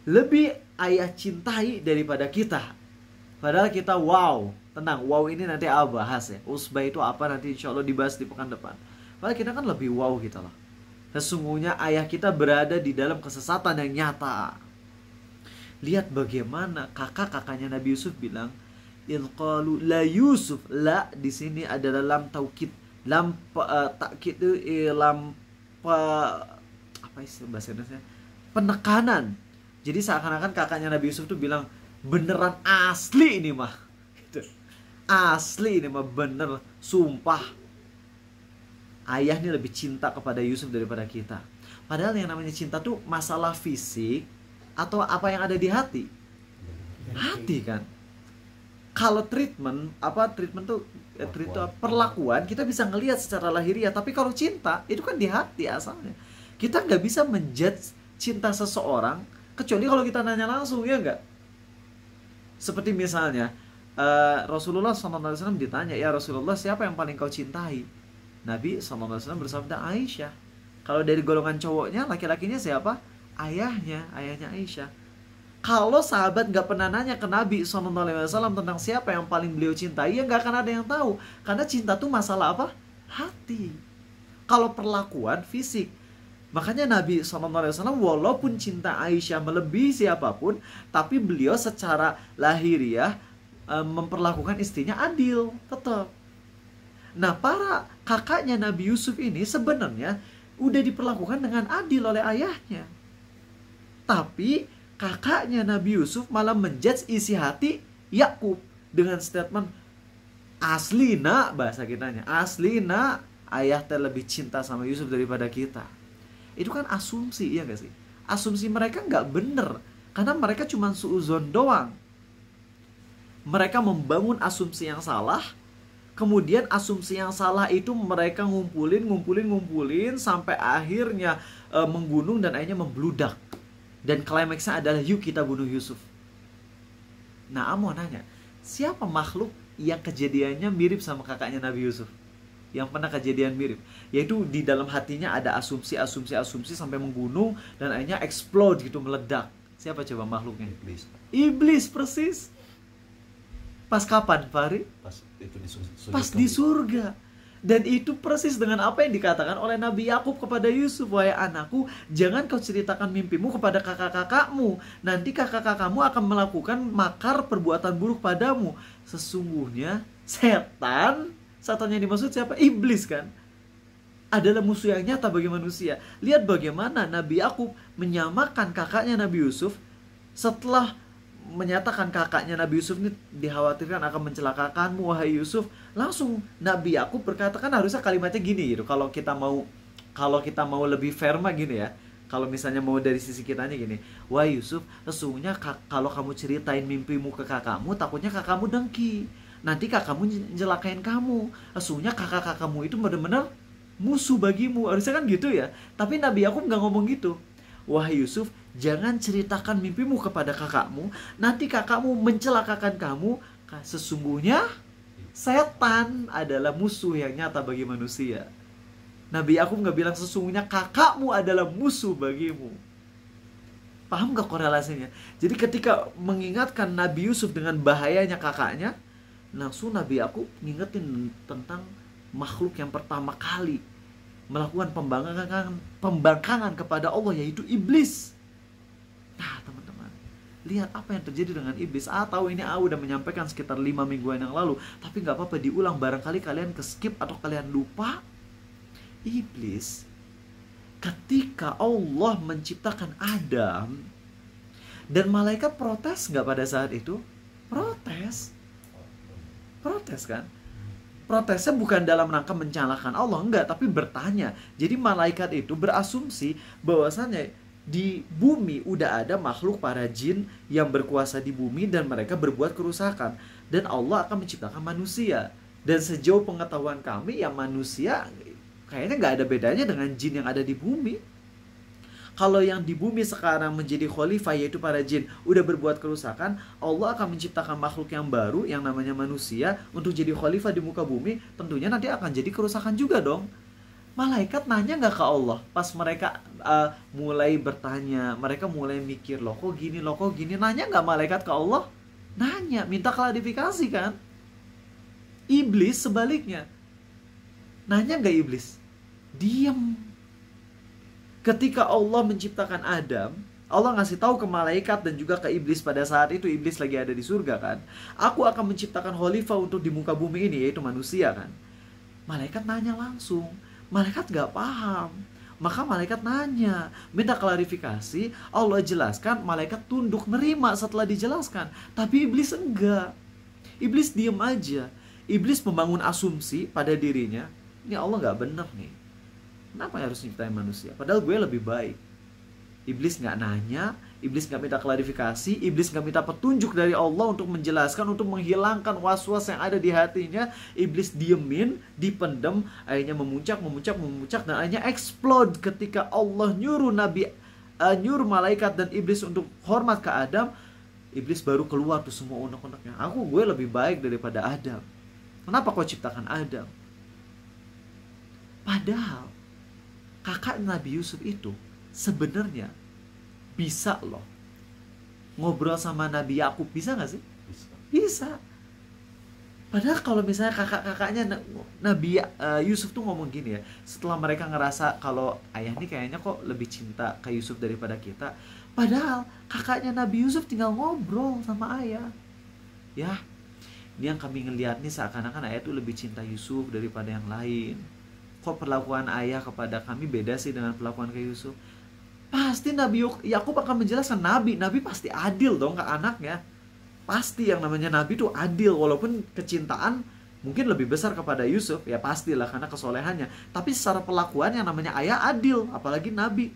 lebih ayah cintai daripada kita. Padahal kita wow. Tenang, wow ini nanti bahas ya. Usbah itu apa nanti insya Allah dibahas di pekan depan. Padahal kita kan lebih wow gitu loh. Sesungguhnya ayah kita berada di dalam kesesatan yang nyata. Lihat bagaimana kakak-kakaknya Nabi Yusuf bilang, in qalu la Yusuf. La di sini adalah lam taukid. Lam takkid itu apa istilah bahasa Indonesia? Penekanan. Jadi seakan-akan kakaknya Nabi Yusuf tuh bilang, beneran asli ini mah. Gitu. Asli ini mah bener, sumpah. Ayah ini lebih cinta kepada Yusuf daripada kita. Padahal yang namanya cinta tuh masalah fisik atau apa yang ada di hati? Hati kan. Kalau treatment tuh perlakuan kita bisa ngelihat secara lahiriah, tapi kalau cinta itu kan di hati asalnya. Kita nggak bisa menjudge cinta seseorang kecuali kalau kita nanya langsung, ya nggak? Seperti misalnya Rasulullah SAW ditanya, ya Rasulullah siapa yang paling kau cintai? Nabi SAW bersabda Aisyah. Kalau dari golongan cowoknya, laki-lakinya siapa? Ayahnya Aisyah. Kalau sahabat gak pernah nanya ke Nabi SAW tentang siapa yang paling beliau cintai, ya gak akan ada yang tahu. Karena cinta tuh masalah apa? Hati. Kalau perlakuan fisik, Makanya Nabi SAW walaupun cinta Aisyah melebihi siapapun, tapi beliau secara lahiriah memperlakukan istrinya adil tetap. Nah, para kakaknya Nabi Yusuf ini sebenarnya udah diperlakukan dengan adil oleh ayahnya. Tapi kakaknya Nabi Yusuf malah menjudge isi hati Yakub dengan statement, aslina, bahasa kitanya, aslina ayah teh lebih cinta sama Yusuf daripada kita. Itu kan asumsi, iya gak sih? Asumsi mereka nggak bener, karena mereka cuma suuzon doang. Mereka membangun asumsi yang salah, kemudian asumsi yang salah itu mereka ngumpulin sampai akhirnya menggunung dan akhirnya membludak. Dan klimaksnya adalah yuk kita bunuh Yusuf. Nah, mau nanya, siapa makhluk yang kejadiannya mirip sama kakaknya Nabi Yusuf? Yang pernah kejadian mirip, yaitu di dalam hatinya ada asumsi sampai menggunung dan akhirnya explode gitu, meledak. Siapa coba makhluknya? Iblis persis. Pas kapan, Fahri? Pas di surga. Dan itu persis dengan apa yang dikatakan oleh Nabi Yakub kepada Yusuf, wahai anakku, jangan kau ceritakan mimpimu kepada kakak-kakakmu. Nanti kakak-kakakmu akan melakukan makar perbuatan buruk padamu. Sesungguhnya setan yang dimaksud siapa? Iblis kan? Adalah musuh yang nyata bagi manusia. Lihat bagaimana Nabi Yakub menyamakan kakaknya Nabi Yusuf. Setelah menyatakan kakaknya Nabi Yusuf ini dikhawatirkan akan mencelakakanmu, wahai Yusuf, langsung Nabi Yakub berkata, kan harusnya kalimatnya gini gitu. Kalau kita mau lebih fair mah gini ya. Kalau misalnya mau dari sisi kitanya gini, wahai Yusuf, sesungguhnya kalau kamu ceritain mimpimu ke kakakmu, takutnya kakakmu dengki. Nanti kakakmu nyelakain kamu. Sesungguhnya kakak-kakakmu itu benar-benar musuh bagimu. Harusnya kan gitu ya. Tapi Nabi Yakub nggak ngomong gitu. Wahai Yusuf, jangan ceritakan mimpimu kepada kakakmu. Nanti kakakmu mencelakakan kamu. Sesungguhnya setan adalah musuh yang nyata bagi manusia. Nabi Yakub nggak bilang sesungguhnya kakakmu adalah musuh bagimu. Paham gak korelasinya? Jadi ketika mengingatkan Nabi Yusuf dengan bahayanya kakaknya, langsung Nabi Yakub ngingetin tentang makhluk yang pertama kali melakukan pembangkangan kepada Allah, yaitu iblis. Nah, teman-teman, lihat apa yang terjadi dengan iblis. Tahu ini udah menyampaikan sekitar 5 mingguan yang lalu, tapi gak apa-apa diulang, barangkali kalian skip atau kalian lupa. Iblis, ketika Allah menciptakan Adam dan malaikat protes gak pada saat itu? Protes kan? Protesnya bukan dalam rangka menyalahkan Allah, enggak, tapi bertanya. Jadi malaikat itu berasumsi bahwasannya di bumi udah ada makhluk para jin yang berkuasa di bumi dan mereka berbuat kerusakan, dan Allah akan menciptakan manusia. Dan sejauh pengetahuan kami, ya manusia kayaknya nggak ada bedanya dengan jin yang ada di bumi. Kalau yang di bumi sekarang menjadi khalifah, yaitu para jin, udah berbuat kerusakan, Allah akan menciptakan makhluk yang baru yang namanya manusia untuk jadi khalifah di muka bumi. Tentunya nanti akan jadi kerusakan juga dong. Malaikat nanya nggak ke Allah pas mereka mulai bertanya, mereka mulai mikir, loh kok gini, nanya nggak malaikat ke Allah? Nanya, minta klarifikasi kan? Iblis sebaliknya, nanya nggak iblis? Diam. Ketika Allah menciptakan Adam, Allah ngasih tahu ke malaikat dan juga ke iblis pada saat itu iblis lagi ada di surga kan. Aku akan menciptakan khalifah untuk di muka bumi ini, yaitu manusia kan. Malaikat nanya langsung. Malaikat gak paham. Maka malaikat nanya, minta klarifikasi. Allah jelaskan, malaikat tunduk nerima setelah dijelaskan. Tapi iblis enggak. Iblis diem aja. Iblis membangun asumsi pada dirinya, ini Allah gak bener nih. Kenapa harus nyiptain manusia? Padahal gue lebih baik. Iblis gak nanya, iblis gak minta klarifikasi, iblis gak minta petunjuk dari Allah untuk menjelaskan, untuk menghilangkan was-was yang ada di hatinya. Iblis diemin, dipendem, akhirnya memuncak, dan akhirnya explode ketika Allah nyuruh malaikat dan iblis untuk hormat ke Adam. Iblis baru keluar tuh semua unek-uneknya. Gue lebih baik daripada Adam. Kenapa kau ciptakan Adam? Padahal kakak Nabi Yusuf itu sebenarnya bisa loh ngobrol sama Nabi Yakub. Bisa gak sih? Bisa. Padahal kalau misalnya kakak-kakaknya Nabi Yusuf tuh ngomong gini ya, setelah mereka ngerasa kalau ayah ini kayaknya kok lebih cinta ke Yusuf daripada kita. Padahal kakaknya Nabi Yusuf tinggal ngobrol sama ayah. Ya, ini yang kami ngeliat nih seakan-akan ayah tuh lebih cinta Yusuf daripada yang lain. Kok perlakuan ayah kepada kami beda sih dengan perlakuan ke Yusuf? Pasti Nabi Yakub akan menjelaskan, Nabi pasti adil dong ke anaknya. Pasti yang namanya Nabi itu adil, walaupun kecintaan mungkin lebih besar kepada Yusuf, ya pastilah karena kesolehannya. Tapi secara perlakuan yang namanya ayah adil, apalagi Nabi.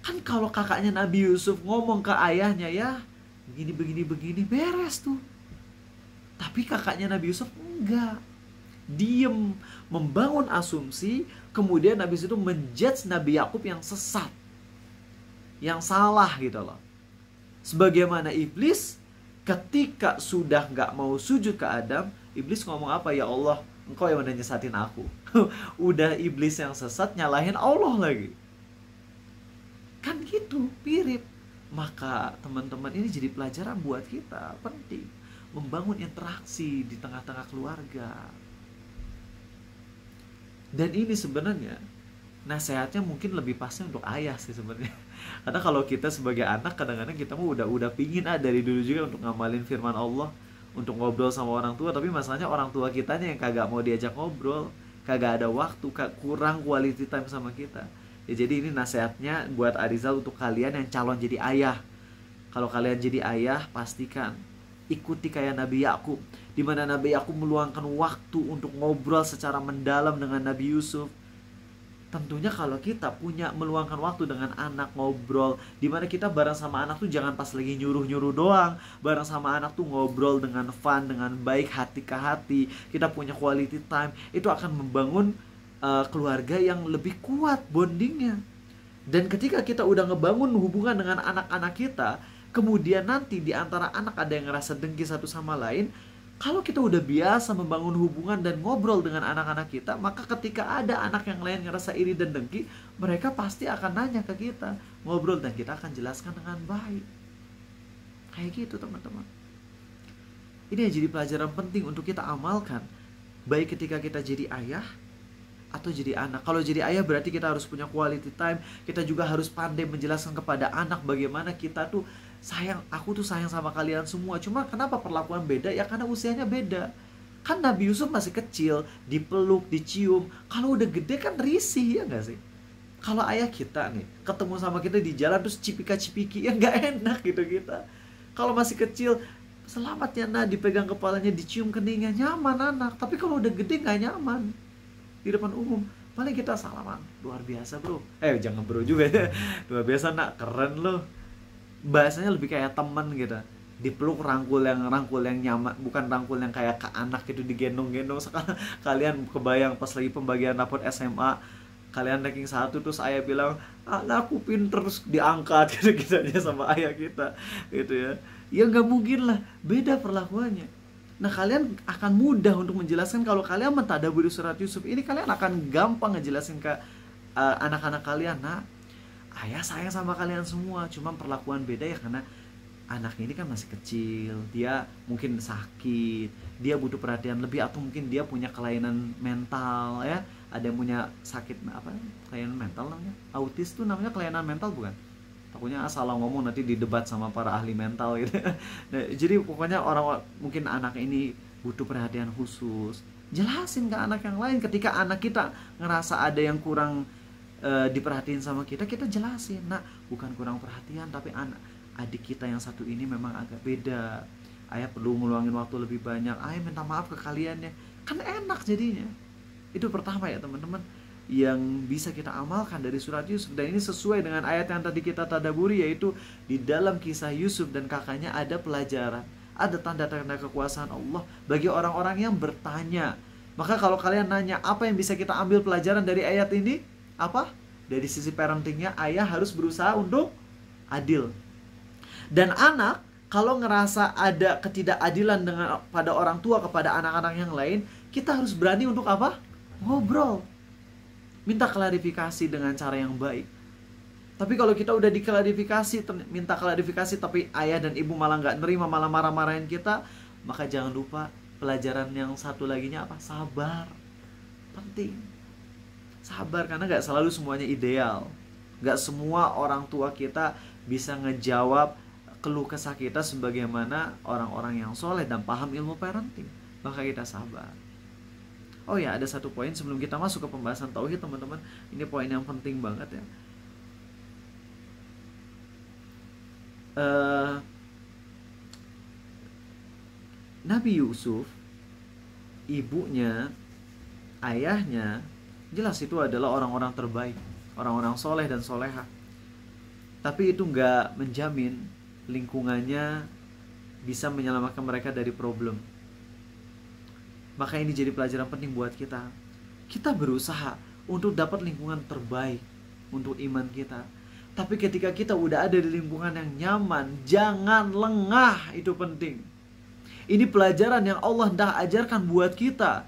Kan kalau kakaknya Nabi Yusuf ngomong ke ayahnya, ya begini, beres tuh. Tapi kakaknya Nabi Yusuf enggak. Diem, membangun asumsi, kemudian habis itu menjudge Nabi Yakub yang sesat, yang salah gitu loh. Sebagaimana iblis ketika sudah nggak mau sujud ke Adam, iblis ngomong apa? Ya Allah, engkau yang udah nyesatin aku. Udah iblis yang sesat nyalahin Allah lagi. Kan gitu, mirip. Maka teman-teman ini jadi pelajaran buat kita, penting membangun interaksi di tengah-tengah keluarga. Dan ini sebenarnya nasihatnya mungkin lebih pasnya untuk ayah sih sebenarnya. Karena kalau kita sebagai anak kadang-kadang kita mau udah pingin dari dulu juga untuk ngamalin firman Allah, untuk ngobrol sama orang tua, tapi masalahnya orang tua kitanya yang kagak mau diajak ngobrol, kagak ada waktu, kurang quality time sama kita. Ya jadi ini nasihatnya buat Arizal untuk kalian yang calon jadi ayah. Kalau kalian jadi ayah, pastikan ikuti kayak Nabi Yakub, di mana Nabi Yakub meluangkan waktu untuk ngobrol secara mendalam dengan Nabi Yusuf. Tentunya kalau kita punya meluangkan waktu dengan anak ngobrol, dimana kita bareng sama anak tuh jangan pas lagi nyuruh-nyuruh doang. Bareng sama anak tuh ngobrol dengan fun, dengan baik, hati ke hati. Kita punya quality time. Itu akan membangun keluarga yang lebih kuat bondingnya. Dan ketika kita udah ngebangun hubungan dengan anak-anak kita, kemudian nanti di antara anak ada yang ngerasa dengki satu sama lain. Kalau kita udah biasa membangun hubungan dan ngobrol dengan anak-anak kita, maka ketika ada anak yang lain ngerasa iri dan dengki, mereka pasti akan nanya ke kita, ngobrol, dan kita akan jelaskan dengan baik. Kayak gitu teman-teman. Ini yang jadi pelajaran penting untuk kita amalkan, baik ketika kita jadi ayah atau jadi anak. Kalau jadi ayah berarti kita harus punya quality time. Kita juga harus pandai menjelaskan kepada anak bagaimana kita tuh sayang, aku tuh sayang sama kalian semua. Cuma kenapa perlakuan beda? Ya karena usianya beda. Kan Nabi Yusuf masih kecil, dipeluk, dicium. Kalau udah gede kan risih, ya gak sih? Kalau ayah kita nih ketemu sama kita di jalan terus cipika-cipiki, ya gak enak gitu kita. Kalau masih kecil, selamat ya nak, dipegang kepalanya, dicium keningnya, nyaman anak. Tapi kalau udah gede gak nyaman di depan umum. Paling kita salaman, luar biasa bro. Jangan bro juga ya. Luar biasa nak, keren loh. Bahasanya lebih kayak teman gitu, dipeluk, rangkul yang nyaman, bukan rangkul yang kayak ke anak gitu, digendong-gendong. Sekarang kalian kebayang pas lagi pembagian rapot SMA, kalian ranking 1 terus ayah bilang anakku pinter, terus diangkat gitu aja sama ayah kita gitu ya. Ya nggak mungkin lah, beda perlakuannya. Nah kalian akan mudah untuk menjelaskan. Kalau kalian mentadaburi surat Yusuf ini, kalian akan gampang ngejelasin ke anak-anak kalian, nah ayah sayang sama kalian semua, cuma perlakuan beda ya karena anak ini kan masih kecil, dia mungkin sakit, dia butuh perhatian lebih, atau mungkin dia punya kelainan mental ya. Ada yang punya sakit apa? Kelainan mental namanya. Autis tuh namanya kelainan mental bukan? Takutnya salah ngomong nanti didebat sama para ahli mental gitu. Nah, jadi pokoknya orang mungkin anak ini butuh perhatian khusus. Jelasin ke anak yang lain. Ketika anak kita ngerasa ada yang kurang diperhatiin sama kita, kita jelasin, nah bukan kurang perhatian, tapi adik kita yang satu ini memang agak beda, ayah perlu ngeluangin waktu lebih banyak, ayah minta maaf ke kalian ya. Kan enak jadinya. Itu pertama ya teman-teman yang bisa kita amalkan dari surat Yusuf. Dan ini sesuai dengan ayat yang tadi kita tadaburi, yaitu di dalam kisah Yusuf dan kakaknya ada pelajaran, ada tanda-tanda kekuasaan Allah bagi orang-orang yang bertanya. Maka kalau kalian nanya apa yang bisa kita ambil pelajaran dari ayat ini, apa? Dari sisi parentingnya, ayah harus berusaha untuk adil. Dan anak kalau ngerasa ada ketidakadilan dengan pada orang tua kepada anak-anak yang lain, kita harus berani untuk apa? Ngobrol, minta klarifikasi dengan cara yang baik. Tapi kalau kita udah diklarifikasi, minta klarifikasi, tapi ayah dan ibu malah nggak nerima, malah marah-marahin kita, maka jangan lupa pelajaran yang satu laginya apa? Sabar. Penting. Sabar, karena gak selalu semuanya ideal. Gak semua orang tua kita bisa ngejawab keluh kesah kita sebagaimana orang-orang yang soleh dan paham ilmu parenting. Maka kita sabar. Oh ya, ada satu poin sebelum kita masuk ke pembahasan tauhid, teman-teman. Ini poin yang penting banget ya. Nabi Yusuf, ibunya, ayahnya, jelas itu adalah orang-orang terbaik, orang-orang soleh dan soleha. Tapi itu nggak menjamin lingkungannya bisa menyelamatkan mereka dari problem. Maka ini jadi pelajaran penting buat kita. Kita berusaha untuk dapat lingkungan terbaik untuk iman kita. Tapi ketika kita udah ada di lingkungan yang nyaman, jangan lengah, itu penting. Ini pelajaran yang Allah hendak ajarkan buat kita.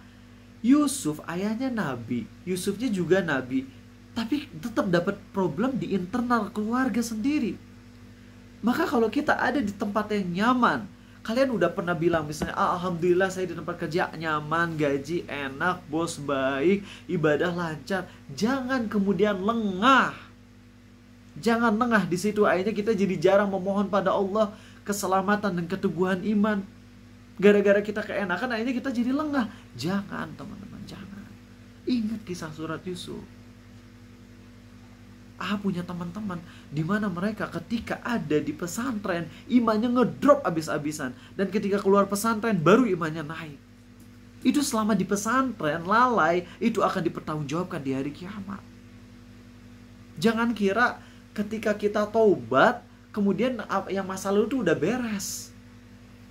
Yusuf ayahnya nabi, Yusufnya juga nabi, tapi tetap dapat problem di internal keluarga sendiri. Maka kalau kita ada di tempat yang nyaman, kalian udah pernah bilang misalnya, alhamdulillah saya di tempat kerja nyaman, gaji enak, bos baik, ibadah lancar. Jangan kemudian lengah. Jangan lengah di situ, akhirnya kita jadi jarang memohon pada Allah keselamatan dan keteguhan iman. Gara-gara kita keenakan, akhirnya kita jadi lengah. Jangan teman-teman, jangan. Ingat kisah surat Yusuf. Punya teman-teman di mana mereka ketika ada di pesantren imannya ngedrop abis-abisan, dan ketika keluar pesantren baru imannya naik. Itu selama di pesantren lalai, itu akan dipertanggungjawabkan di hari kiamat. Jangan kira ketika kita taubat kemudian yang masa lalu itu udah beres.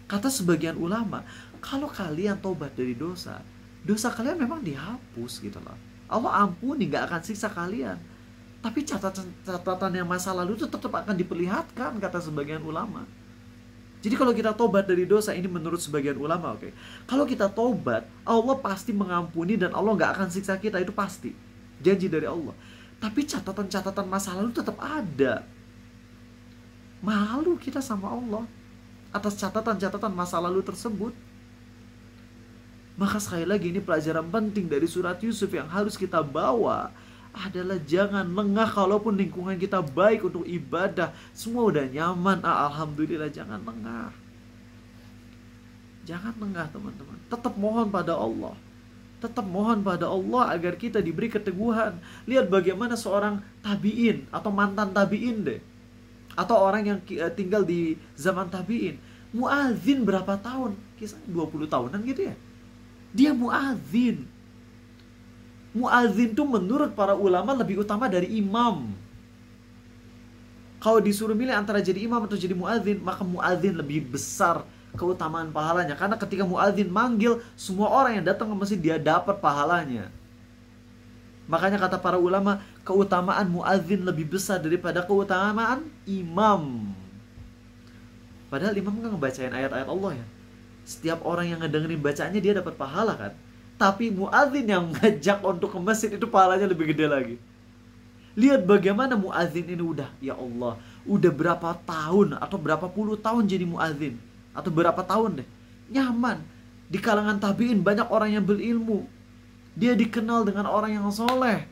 Kata sebagian ulama, kalau kalian taubat dari dosa, dosa kalian memang dihapus gitu loh. Allah ampuni, gak akan siksa kalian. Tapi catatan yang masa lalu itu tetap akan diperlihatkan, kata sebagian ulama. Jadi kalau kita tobat dari dosa, ini menurut sebagian ulama, oke. Kalau kita tobat, Allah pasti mengampuni dan Allah gak akan siksa kita, itu pasti. Janji dari Allah. Tapi catatan-catatan masa lalu tetap ada. Malu kita sama Allah atas catatan-catatan masa lalu tersebut. Maka sekali lagi ini pelajaran penting dari surat Yusuf yang harus kita bawa adalah jangan lengah kalaupun lingkungan kita baik untuk ibadah, semua udah nyaman, alhamdulillah, jangan lengah. Jangan lengah teman-teman. Tetap mohon pada Allah. Tetap mohon pada Allah agar kita diberi keteguhan. Lihat bagaimana seorang tabi'in atau mantan tabi'in deh, atau orang yang tinggal di zaman tabi'in, muadzin berapa tahun? Kisahnya 20 tahunan gitu ya. Dia muadzin. Muadzin itu menurut para ulama lebih utama dari imam. Kalau disuruh milih antara jadi imam atau jadi muadzin, maka muadzin lebih besar keutamaan pahalanya. Karena ketika muadzin manggil, semua orang yang datang ke masjid dia dapat pahalanya. Makanya kata para ulama, keutamaan muadzin lebih besar daripada keutamaan imam. Padahal imam kan ngebacain ayat-ayat Allah ya. Setiap orang yang ngedengerin bacaannya dia dapat pahala kan. Tapi muadzin yang ngajak untuk ke masjid itu pahalanya lebih gede lagi. Lihat bagaimana muadzin ini udah, ya Allah, udah berapa tahun atau berapa puluh tahun jadi muadzin, atau berapa tahun deh, nyaman. Di kalangan tabi'in banyak orang yang berilmu. Dia dikenal dengan orang yang soleh.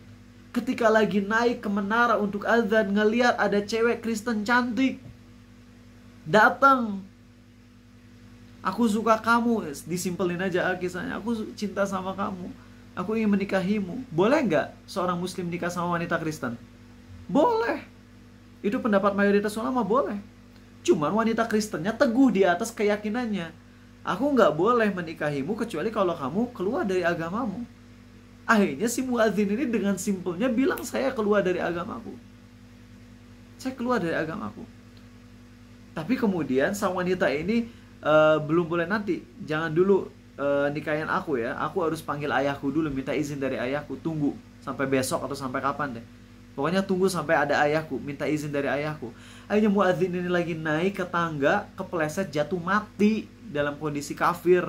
Ketika lagi naik ke menara untuk azan, ngelihat ada cewek Kristen cantik, datang. Aku suka kamu, disimpelin aja kisahnya. Aku cinta sama kamu, aku ingin menikahimu. Boleh nggak seorang muslim nikah sama wanita Kristen? Boleh. Itu pendapat mayoritas ulama, boleh. Cuman wanita Kristennya teguh di atas keyakinannya. Aku nggak boleh menikahimu kecuali kalau kamu keluar dari agamamu. Akhirnya si muadzin ini dengan simpelnya bilang, saya keluar dari agamaku. Saya keluar dari agamaku. Tapi kemudian sang wanita ini belum boleh, nanti jangan dulu nikahin aku ya, aku harus panggil ayahku dulu, minta izin dari ayahku. Tunggu sampai besok atau sampai kapan deh, pokoknya tunggu sampai ada ayahku, minta izin dari ayahku. Akhirnya muadzin ini lagi naik ke tangga, kepleset, jatuh mati dalam kondisi kafir.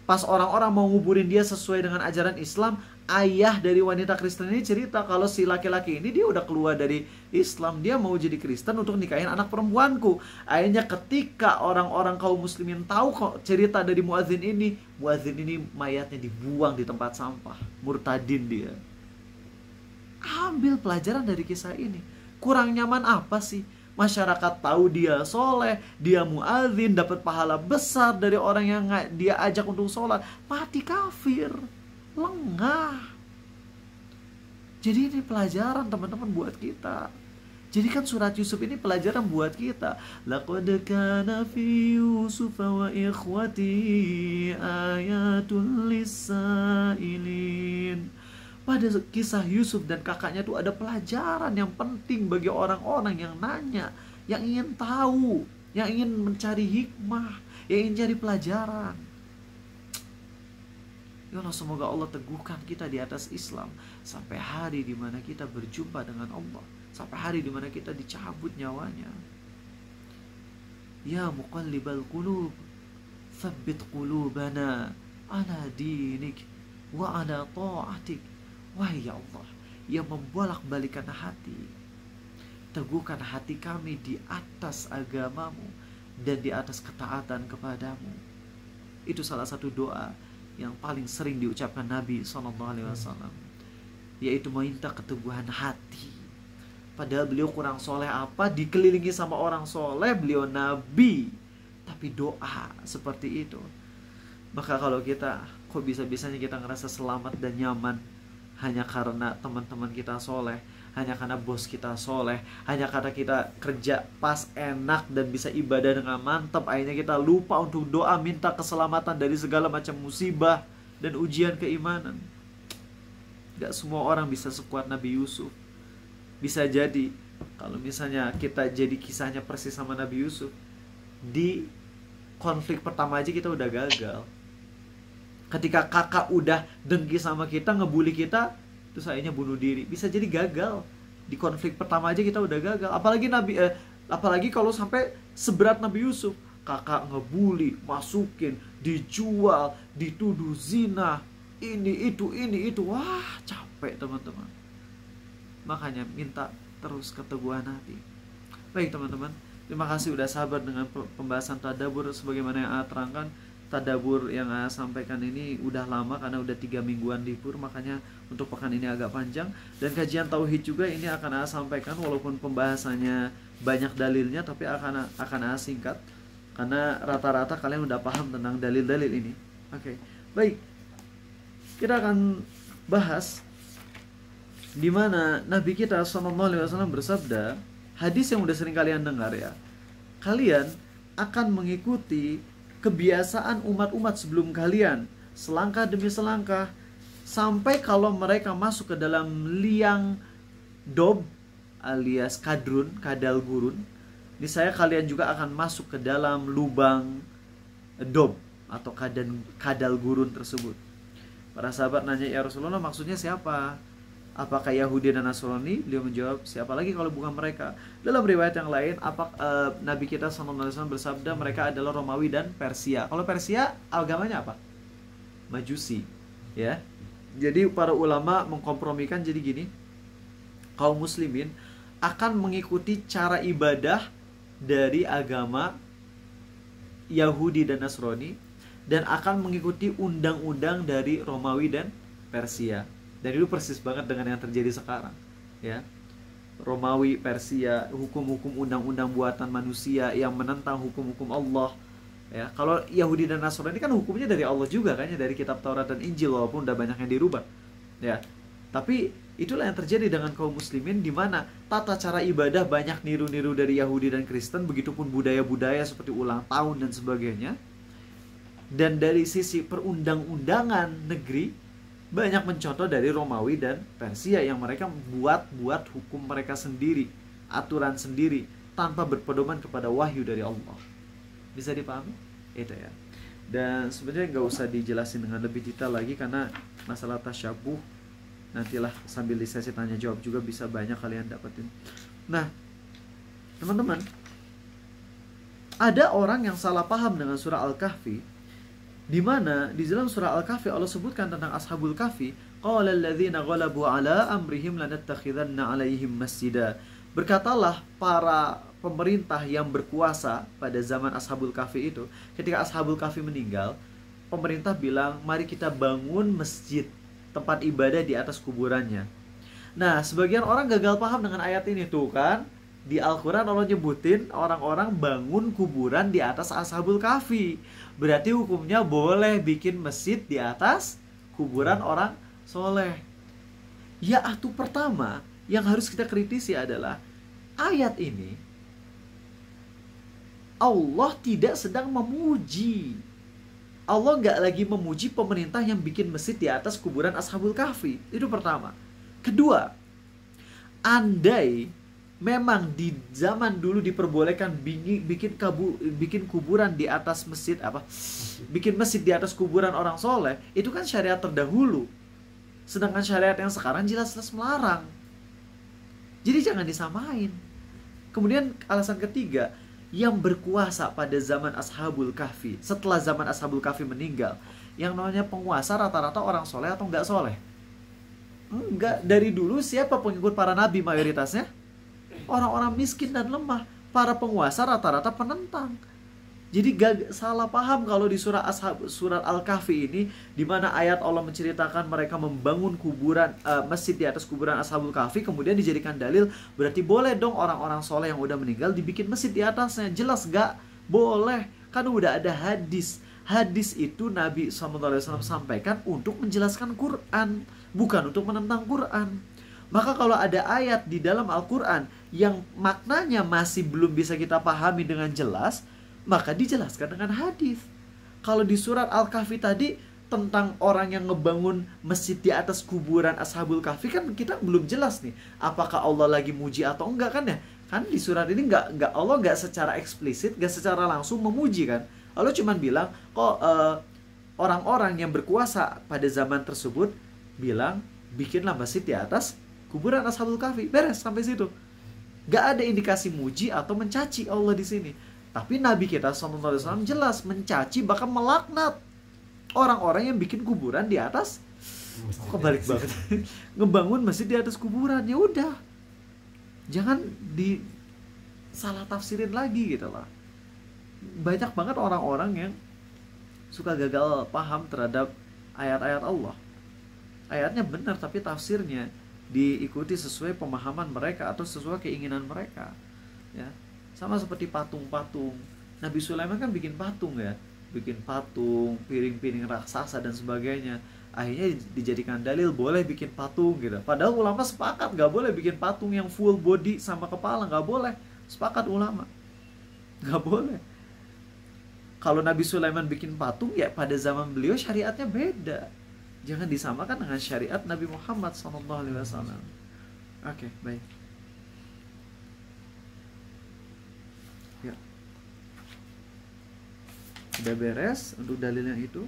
Pas orang-orang mau nguburin dia sesuai dengan ajaran Islam, ayah dari wanita Kristen ini cerita kalau si laki-laki ini dia udah keluar dari Islam, dia mau jadi Kristen untuk nikahin anak perempuanku. Akhirnya ketika orang-orang kaum muslimin tahu kok cerita dari muadzin ini mayatnya dibuang di tempat sampah, murtadin dia. Ambil pelajaran dari kisah ini. Kurang nyaman apa sih? Masyarakat tahu dia soleh, dia muadzin, dapat pahala besar dari orang yang dia ajak untuk sholat, mati kafir, lengah. Jadi ini pelajaran teman-teman buat kita. Jadi kan surat Yusuf ini pelajaran buat kita. Laqad kana fi Yusuf wa ikhwati ayatul lisailin. Pada kisah Yusuf dan kakaknya itu ada pelajaran yang penting bagi orang-orang yang nanya, yang ingin tahu, yang ingin mencari hikmah, yang ingin cari pelajaran. Ya Allah, semoga Allah teguhkan kita di atas Islam sampai hari di mana kita berjumpa dengan Allah, sampai hari di mana kita dicabut nyawanya. Ya muqallibal qulub, tsabbit qulubana ala dinik wa ala ta'atik. Wahai ya Allah, yang membolak-balikan hati, teguhkan hati kami di atas agamamu dan di atas ketaatan kepadamu. Itu salah satu doa yang paling sering diucapkan Nabi SAW, yaitu meminta keteguhan hati. Padahal beliau kurang soleh apa, dikelilingi sama orang soleh, beliau Nabi, tapi doa seperti itu. Maka kalau kita, kok bisa-bisanya kita ngerasa selamat dan nyaman hanya karena teman-teman kita soleh, hanya karena bos kita soleh, hanya karena kita kerja pas enak dan bisa ibadah dengan mantap, akhirnya kita lupa untuk doa minta keselamatan dari segala macam musibah dan ujian keimanan. Gak semua orang bisa sekuat Nabi Yusuf. Bisa jadi kalau misalnya kita jadi kisahnya persis sama Nabi Yusuf, di konflik pertama aja kita udah gagal. Ketika kakak udah dengki sama kita, ngebully kita, terus akhirnya bunuh diri. Bisa jadi gagal. Di konflik pertama aja kita udah gagal. Apalagi kalau sampai seberat Nabi Yusuf. Kakak ngebully, masukin, dijual, dituduh zina, ini itu. Wah, capek teman-teman. Makanya minta terus keteguhan hati. Baik teman-teman, terima kasih udah sabar dengan pembahasan tadabbur sebagaimana yang terangkan. Tadabbur yang sampaikan ini udah lama karena udah 3 mingguan libur, makanya untuk pekan ini agak panjang. Dan kajian tauhid juga ini akan sampaikan walaupun pembahasannya banyak dalilnya, tapi akan singkat karena rata-rata kalian udah paham tentang dalil-dalil ini. Oke. Baik. Kita akan bahas di mana Nabi kita SAW bersabda, hadis yang udah sering kalian dengar ya. Kalian akan mengikuti kebiasaan umat-umat sebelum kalian, selangkah demi selangkah, sampai kalau mereka masuk ke dalam liang dob alias kadal gurun, niscaya kalian juga akan masuk ke dalam lubang dob atau kadal gurun tersebut. Para sahabat nanya, ya Rasulullah, maksudnya siapa? Apakah Yahudi dan Nasrani? Beliau menjawab, siapa lagi kalau bukan mereka? Dalam riwayat yang lain, Nabi kita SAW bersabda, mereka adalah Romawi dan Persia. Kalau Persia, agamanya apa? Majusi, ya. Jadi para ulama mengkompromikan jadi gini, kaum muslimin akan mengikuti cara ibadah dari agama Yahudi dan Nasrani, dan akan mengikuti undang-undang dari Romawi dan Persia. Dan itu persis banget dengan yang terjadi sekarang, ya. Romawi, Persia, hukum-hukum undang-undang buatan manusia yang menentang hukum-hukum Allah, ya. Kalau Yahudi dan Nasrani kan hukumnya dari Allah juga kan, ya, dari kitab Taurat dan Injil, walaupun udah banyak yang dirubah, ya. Tapi itulah yang terjadi dengan kaum muslimin, di mana tata cara ibadah banyak niru-niru dari Yahudi dan Kristen, begitupun budaya-budaya seperti ulang tahun dan sebagainya. Dan dari sisi perundang-undangan negeri, banyak mencontoh dari Romawi dan Persia yang mereka buat hukum mereka sendiri, aturan sendiri, tanpa berpedoman kepada wahyu dari Allah. Bisa dipahami? Itu ya. Dan sebenarnya nggak usah dijelasin dengan lebih detail lagi, karena masalah tasyabuh nantilah sambil di sesi tanya jawab juga bisa banyak kalian dapetin. Nah, teman-teman, ada orang yang salah paham dengan surah Al-Kahfi, di mana di dalam surah Al-Kahfi Allah sebutkan tentang Ashabul Kahfi, Qala alladzina ghalabu ala amrihim lanattakhidanna 'alaihim masjida. Berkatalah para pemerintah yang berkuasa pada zaman Ashabul Kahfi itu, ketika Ashabul Kahfi meninggal, pemerintah bilang, mari kita bangun masjid, tempat ibadah di atas kuburannya. Nah, sebagian orang gagal paham dengan ayat ini tuh kan. Di Al-Quran Allah nyebutin orang-orang bangun kuburan di atas Ashabul Kahfi. Berarti hukumnya boleh bikin masjid di atas kuburan orang soleh. Ya, atuh pertama yang harus kita kritisi adalah ayat ini Allah tidak sedang memuji. Allah nggak lagi memuji pemerintah yang bikin masjid di atas kuburan Ashabul Kahfi. Itu pertama. Kedua, andai memang di zaman dulu diperbolehkan bikin kuburan di atas masjid bikin masjid di atas kuburan orang soleh, itu kan syariat terdahulu. Sedangkan syariat yang sekarang jelas-jelas melarang. Jadi jangan disamain. Kemudian alasan ketiga, yang berkuasa pada zaman Ashabul Kahfi, setelah zaman Ashabul Kahfi meninggal, yang namanya penguasa rata-rata orang soleh atau enggak soleh? Enggak. Dari dulu siapa pengikut para nabi mayoritasnya? Orang-orang miskin dan lemah. Para penguasa rata-rata penentang. Jadi salah paham kalau di surat Al-Kahfi ini, di mana ayat Allah menceritakan mereka membangun kuburan masjid di atas kuburan Ashabul Kahfi, kemudian dijadikan dalil, berarti boleh dong orang-orang soleh yang udah meninggal dibikin masjid di atasnya. Jelas gak? Boleh. Kan udah ada hadis. Hadis itu Nabi SAW sampaikan untuk menjelaskan Quran, bukan untuk menentang Quran. Maka kalau ada ayat di dalam Al-Quran yang maknanya masih belum bisa kita pahami dengan jelas, maka dijelaskan dengan hadis. Kalau di surat Al-Kahfi tadi tentang orang yang ngebangun masjid di atas kuburan Ashabul Kahfi, kan kita belum jelas nih apakah Allah lagi muji atau enggak kan ya. Kan di surat ini enggak Allah enggak secara eksplisit, enggak secara langsung memuji kan. Allah cuma bilang kok orang-orang yang berkuasa pada zaman tersebut bilang bikinlah masjid di atas kuburan Ashabul Kahfi. Beres sampai situ. Gak ada indikasi muji atau mencaci Allah di sini. Tapi Nabi kita SAW jelas mencaci, bahkan melaknat orang-orang yang bikin kuburan di atas. Kok balik banget? Ngebangun masjid di atas kuburan. Ya udah, jangan disalah tafsirin lagi gitu lah. Banyak banget orang-orang yang suka gagal paham terhadap ayat-ayat Allah. Ayatnya benar tapi tafsirnya diikuti sesuai pemahaman mereka atau sesuai keinginan mereka. Ya. Sama seperti patung-patung. Nabi Sulaiman kan bikin patung ya. Bikin patung, piring-piring raksasa dan sebagainya. Akhirnya dijadikan dalil boleh bikin patung gitu. Padahal ulama sepakat gak boleh bikin patung yang full body sama kepala. Gak boleh. Sepakat ulama. Gak boleh. Kalau Nabi Sulaiman bikin patung ya pada zaman beliau syariatnya beda. Jangan disamakan dengan syariat Nabi Muhammad SAW. Oke, baik. Ya. Sudah beres untuk dalilnya itu.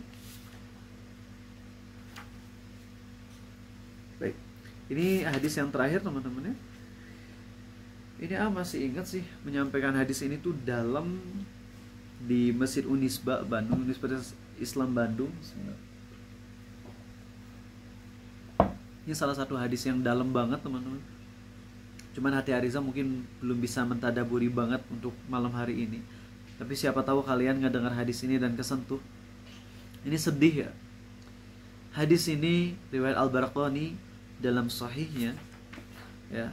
Baik. Ini hadis yang terakhir teman-teman ya. Ini masih ingat sih menyampaikan hadis ini tuh dalam di Masjid Unisba Bandung, Universitas Islam Bandung. Ini salah satu hadis yang dalam banget teman-teman. Cuman hati Ariza mungkin belum bisa mentadaburi banget untuk malam hari ini. Tapi siapa tahu kalian ngedengar hadis ini dan kesentuh. Ini sedih ya. Hadis ini riwayat Al-Barqani dalam sahihnya ya.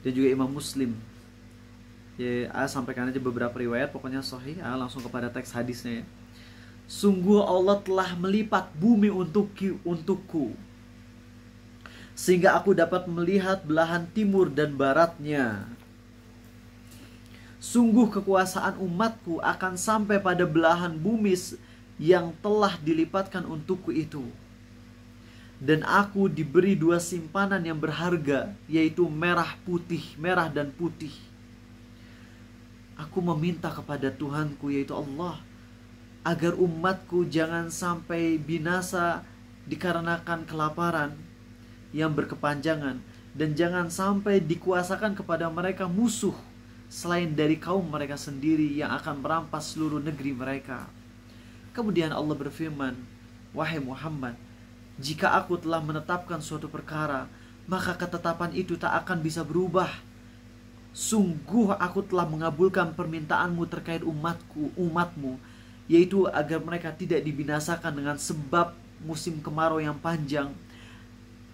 Dan juga Imam Muslim. Ya, sampaikan aja beberapa riwayat, pokoknya sahih. Langsung kepada teks hadisnya ya. Sungguh Allah telah melipat bumi untukku sehingga aku dapat melihat belahan timur dan baratnya. Sungguh kekuasaan umatku akan sampai pada belahan bumi yang telah dilipatkan untukku itu. Dan aku diberi dua simpanan yang berharga, yaitu merah dan putih. Aku meminta kepada Tuhanku, yaitu Allah, agar umatku jangan sampai binasa dikarenakan kelaparan yang berkepanjangan, dan jangan sampai dikuasakan kepada mereka musuh selain dari kaum mereka sendiri yang akan merampas seluruh negeri mereka. Kemudian Allah berfirman, wahai Muhammad, Jika aku telah menetapkan suatu perkara, maka ketetapan itu tak akan bisa berubah. Sungguh aku telah mengabulkan permintaanmu terkait umatmu, yaitu agar mereka tidak dibinasakan dengan sebab musim kemarau yang panjang,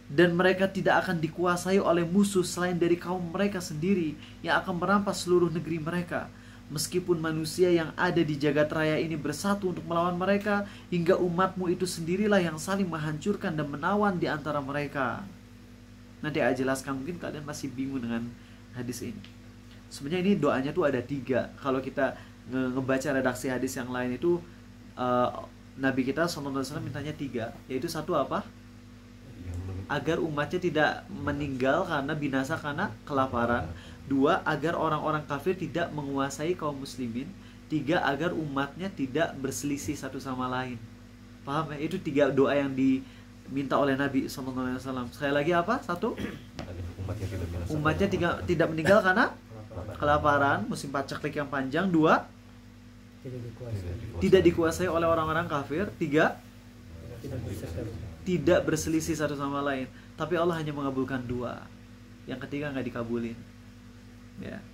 dan mereka tidak akan dikuasai oleh musuh selain dari kaum mereka sendiri yang akan merampas seluruh negeri mereka. Meskipun manusia yang ada di jagat raya ini bersatu untuk melawan mereka, hingga umatmu itu sendirilah yang saling menghancurkan dan menawan di antara mereka. Nanti saya jelaskan, mungkin kalian masih bingung dengan hadis ini. Sebenarnya ini doanya tuh ada 3. Kalau kita ngebaca redaksi hadis yang lain itu, Nabi kita SAW mintanya 3, yaitu satu apa? Agar umatnya tidak meninggal karena binasa karena kelaparan. 2, agar orang-orang kafir tidak menguasai kaum muslimin. 3, agar umatnya tidak berselisih satu sama lain. Paham ya? Itu 3 doa yang diminta oleh Nabi SAW. Sekali lagi apa? 1, umatnya tidak meninggal karena kelaparan, musim paceklik yang panjang. 2, tidak dikuasai oleh orang-orang kafir. 3, tidak berselisih satu sama lain. Tapi Allah hanya mengabulkan 2. Yang ketiga nggak dikabulin. Ya.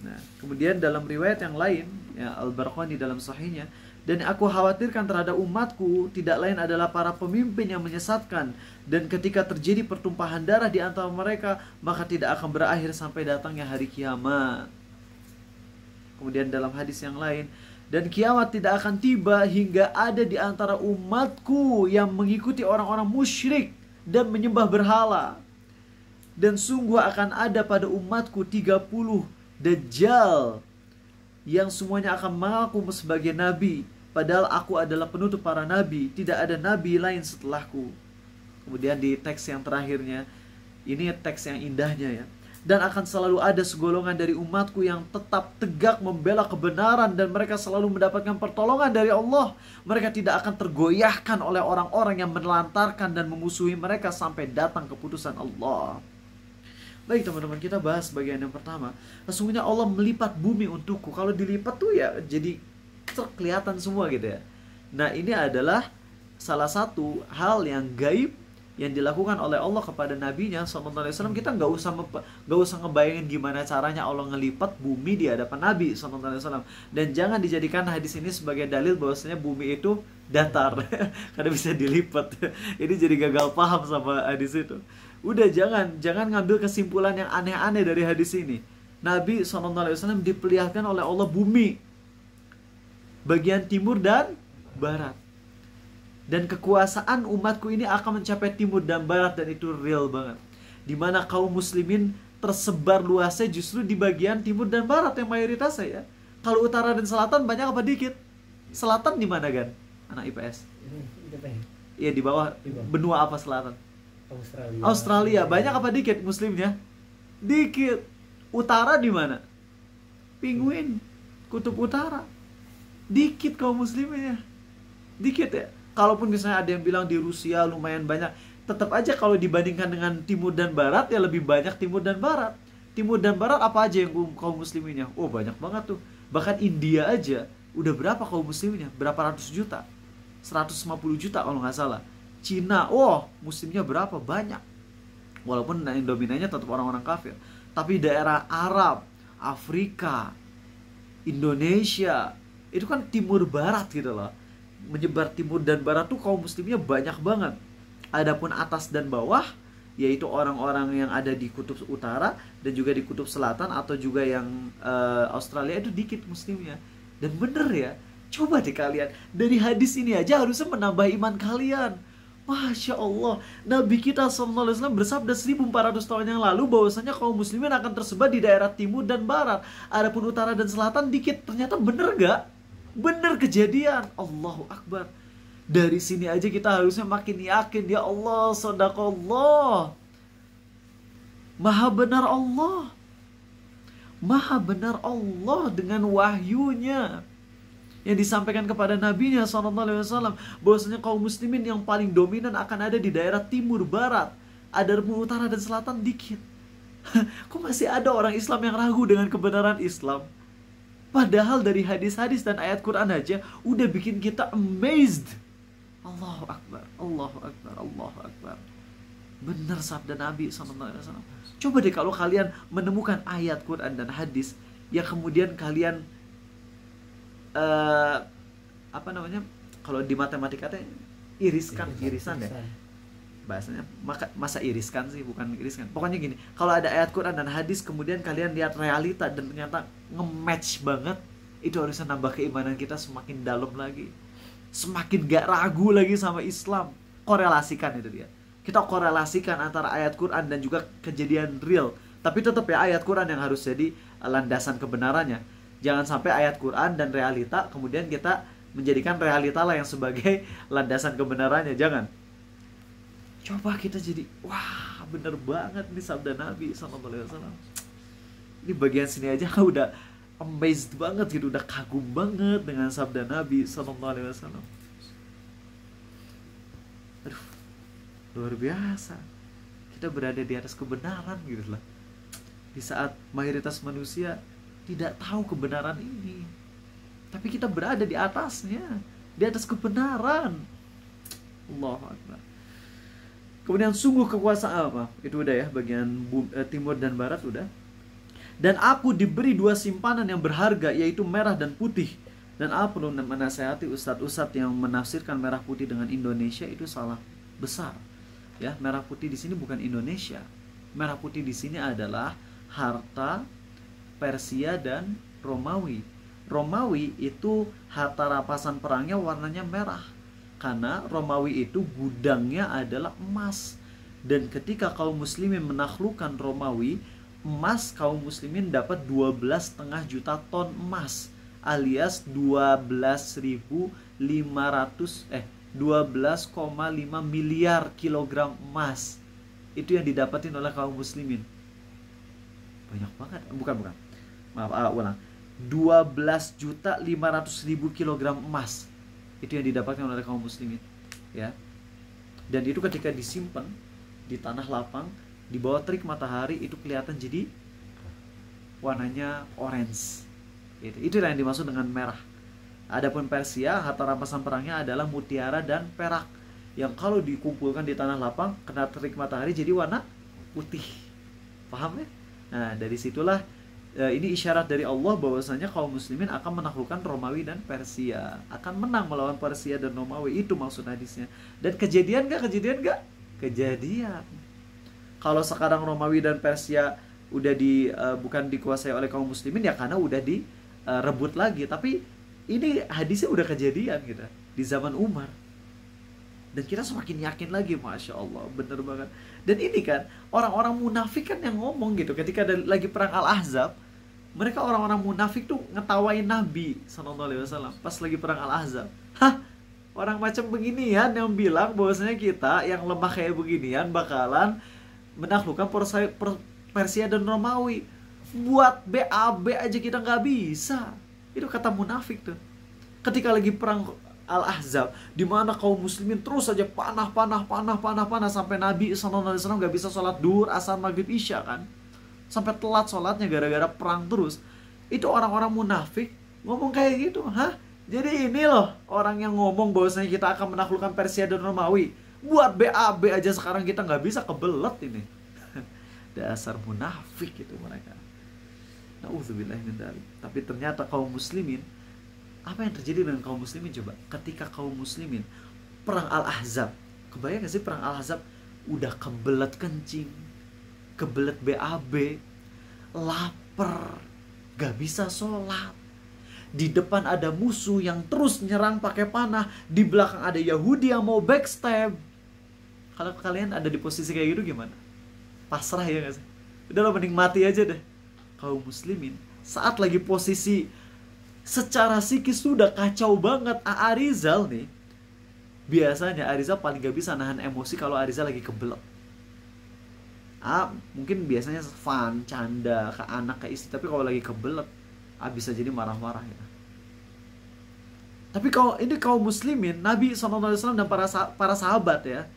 Nah, kemudian dalam riwayat yang lain, ya, Al-Barqani dalam sahihnya, dan aku khawatirkan terhadap umatku tidak lain adalah para pemimpin yang menyesatkan, dan ketika terjadi pertumpahan darah di antara mereka, maka tidak akan berakhir sampai datangnya hari kiamat. Kemudian dalam hadis yang lain, dan kiamat tidak akan tiba hingga ada di antara umatku yang mengikuti orang-orang musyrik dan menyembah berhala. Dan sungguh akan ada pada umatku 30 dajjal yang semuanya akan mengaku sebagai nabi, padahal aku adalah penutup para nabi, tidak ada nabi lain setelahku. Kemudian di teks yang terakhirnya, ini teks yang indahnya ya. Dan akan selalu ada segolongan dari umatku yang tetap tegak membela kebenaran, dan mereka selalu mendapatkan pertolongan dari Allah. Mereka tidak akan tergoyahkan oleh orang-orang yang menelantarkan dan memusuhi mereka sampai datang keputusan Allah. Baik teman-teman, kita bahas bagian yang pertama. Sesungguhnya Allah melipat bumi untukku. Kalau dilipat tuh ya jadi kelihatan semua gitu ya. Nah, ini adalah salah satu hal yang gaib yang dilakukan oleh Allah kepada nabinya SAW. Kita nggak usah ngebayangin gimana caranya Allah ngelipat bumi di hadapan Nabi SAW. Dan jangan dijadikan hadis ini sebagai dalil bahwasanya bumi itu datar karena bisa dilipat. Ini jadi gagal paham sama hadis itu. Udah, jangan ngambil kesimpulan yang aneh-aneh dari hadis ini. Nabi SAW diperlihatkan oleh Allah bumi bagian timur dan barat. Dan kekuasaan umatku ini akan mencapai timur dan barat, dan itu real banget. Dimana kaum muslimin tersebar luasnya justru di bagian timur dan barat yang mayoritasnya ya. Kalau utara dan selatan banyak apa dikit? Selatan di mana kan? Anak IPS. Iya, di bawah. Benua apa selatan? Australia. Banyak apa dikit muslimnya? Dikit. Utara di mana? Penguin. Kutub utara. Dikit kaum muslimnya. Dikit ya. Kalaupun misalnya ada yang bilang di Rusia lumayan banyak, tetap aja kalau dibandingkan dengan timur dan barat ya lebih banyak timur dan barat. Timur dan barat apa aja yang kaum musliminnya? Oh, banyak banget tuh. Bahkan India aja udah berapa kaum musliminnya? Berapa ratus juta? 150 juta kalau nggak salah. Cina, oh muslimnya berapa? Banyak. Walaupun yang dominannya tetap orang-orang kafir. Tapi daerah Arab, Afrika, Indonesia, itu kan timur barat gitu loh. Menyebar timur dan barat tuh kaum muslimnya banyak banget. Adapun atas dan bawah, yaitu orang-orang yang ada di kutub utara dan juga di kutub selatan atau juga yang Australia, itu dikit muslimnya. Dan bener ya, coba deh kalian, dari hadis ini aja harusnya menambah iman kalian. Masya Allah, Nabi kita SAW bersabda 1400 tahun yang lalu bahwasanya kaum muslimin akan tersebar di daerah timur dan barat. Adapun utara dan selatan dikit. Ternyata bener gak? Bener kejadian. Allahu Akbar. Dari sini aja kita harusnya makin yakin, ya Allah, sadaqallah. Maha benar Allah. Maha benar Allah dengan wahyunya yang disampaikan kepada nabinya SAW, bahwasanya kaum muslimin yang paling dominan akan ada di daerah timur barat. Adapun utara dan selatan dikit. Kok masih ada orang Islam yang ragu dengan kebenaran Islam? Padahal dari hadis-hadis dan ayat Quran aja udah bikin kita amazed. Allahu Akbar, Allahu Akbar, Allahu Akbar. Benar sabda Nabi SAW. Coba deh kalau kalian menemukan ayat Quran dan hadis yang kemudian kalian apa namanya, kalau di matematika teh irisan ya bahasanya. Masa iriskan sih, bukan iriskan. Pokoknya gini, kalau ada ayat Quran dan hadis kemudian kalian lihat realita dan ternyata nge-match banget, itu harusnya nambah keimanan kita semakin dalam lagi, semakin gak ragu lagi sama Islam. Korelasikan itu dia. Kita korelasikan antara ayat Quran dan juga kejadian real. Tapi tetap ya ayat Quran yang harus jadi landasan kebenarannya. Jangan sampai ayat Quran dan realita kemudian kita menjadikan realita lah yang sebagai landasan kebenarannya. Jangan. Coba kita jadi, wah bener banget nih sabda Nabi SAW. Ini bagian sini aja udah amazed banget gitu, udah kagum banget dengan sabda Nabi SAW. Aduh, luar biasa. Kita berada di atas kebenaran gitu lah. Di saat mayoritas manusia tidak tahu kebenaran ini, tapi kita berada di atasnya, di atas kebenaran. Allahu Akbar. Kemudian sungguh kekuasaan apa? Itu udah ya, bagian timur dan barat udah. Dan aku diberi 2 simpanan yang berharga, yaitu merah dan putih. Dan aku perlu menasihati ustadz-ustadz yang menafsirkan merah putih dengan Indonesia, itu salah besar. Ya, merah putih di sini bukan Indonesia. Merah putih di sini adalah harta Persia dan Romawi. Romawi itu harta rampasan perangnya warnanya merah. Karena Romawi itu gudangnya adalah emas. Dan ketika kaum muslimin menaklukkan Romawi, emas kaum muslimin dapat 12,5 juta ton emas, alias 12,5 miliar kilogram emas. Itu yang didapatin oleh kaum muslimin. Banyak banget. Bukan. Maaf, ulang. 12,5 juta kilogram emas. Itu yang didapatkan oleh kaum muslimin, ya. Dan itu ketika disimpan di tanah lapang di bawah terik matahari, itu kelihatan jadi warnanya orange. Itu yang dimaksud dengan merah. Adapun Persia, harta rampasan perangnya adalah mutiara dan perak, yang kalau dikumpulkan di tanah lapang kena terik matahari jadi warna putih. Paham ya? Nah, dari situlah ini isyarat dari Allah bahwasanya kaum muslimin akan menaklukkan Romawi dan Persia, akan menang melawan Persia dan Romawi. Itu maksud hadisnya. Dan kejadian gak? Kejadian. Kalau sekarang Romawi dan Persia udah bukan dikuasai oleh kaum muslimin, ya karena udah direbut lagi. Tapi ini hadisnya udah kejadian gitu di zaman Umar. Dan kita semakin yakin lagi, Masya Allah, bener banget. Dan ini kan orang-orang munafik kan yang ngomong gitu ketika lagi perang Al-Ahzab. Mereka orang-orang munafik tuh ngetawain Nabi SAW pas lagi perang Al-Ahzab. Orang macam beginian yang bilang bahwasanya kita yang lemah kayak beginian bakalan menaklukkan Persia dan Romawi. Buat BAB aja kita nggak bisa. Itu kata munafik tuh. Ketika lagi perang Al-Ahzab, di mana kaum muslimin terus saja panah sampai Nabi SAW nggak bisa sholat duhur, asar, maghrib, isya kan. Sampai telat sholatnya gara-gara perang terus. Itu orang-orang munafik ngomong kayak gitu. Jadi ini loh orang yang ngomong bahwasanya kita akan menaklukkan Persia dan Romawi. Buat BAB aja sekarang kita nggak bisa, kebelet ini. Dasar munafik itu mereka. Na'udzubillah min dzalik. Tapi ternyata kaum muslimin, apa yang terjadi dengan kaum muslimin coba? Ketika kaum muslimin perang Al-Ahzab, kebayang gak sih perang Al-Ahzab udah kebelet kencing, kebelet BAB, lapar, gak bisa sholat. Di depan ada musuh yang terus nyerang pakai panah, di belakang ada Yahudi yang mau backstab. Kalau kalian ada di posisi kayak gitu gimana? Pasrah ya gak sih? Udah lo mending mati aja deh. Kaum muslimin saat lagi posisi secara psikis sudah kacau banget. Arizal nih, biasanya Arizal paling gak bisa nahan emosi kalau Arizal lagi kebelet. Mungkin biasanya fun, canda ke anak, ke istri. Tapi kalau lagi kebelet, bisa jadi marah-marah ya. Tapi kalau ini kaum muslimin, Nabi SAW dan para sahabat ya,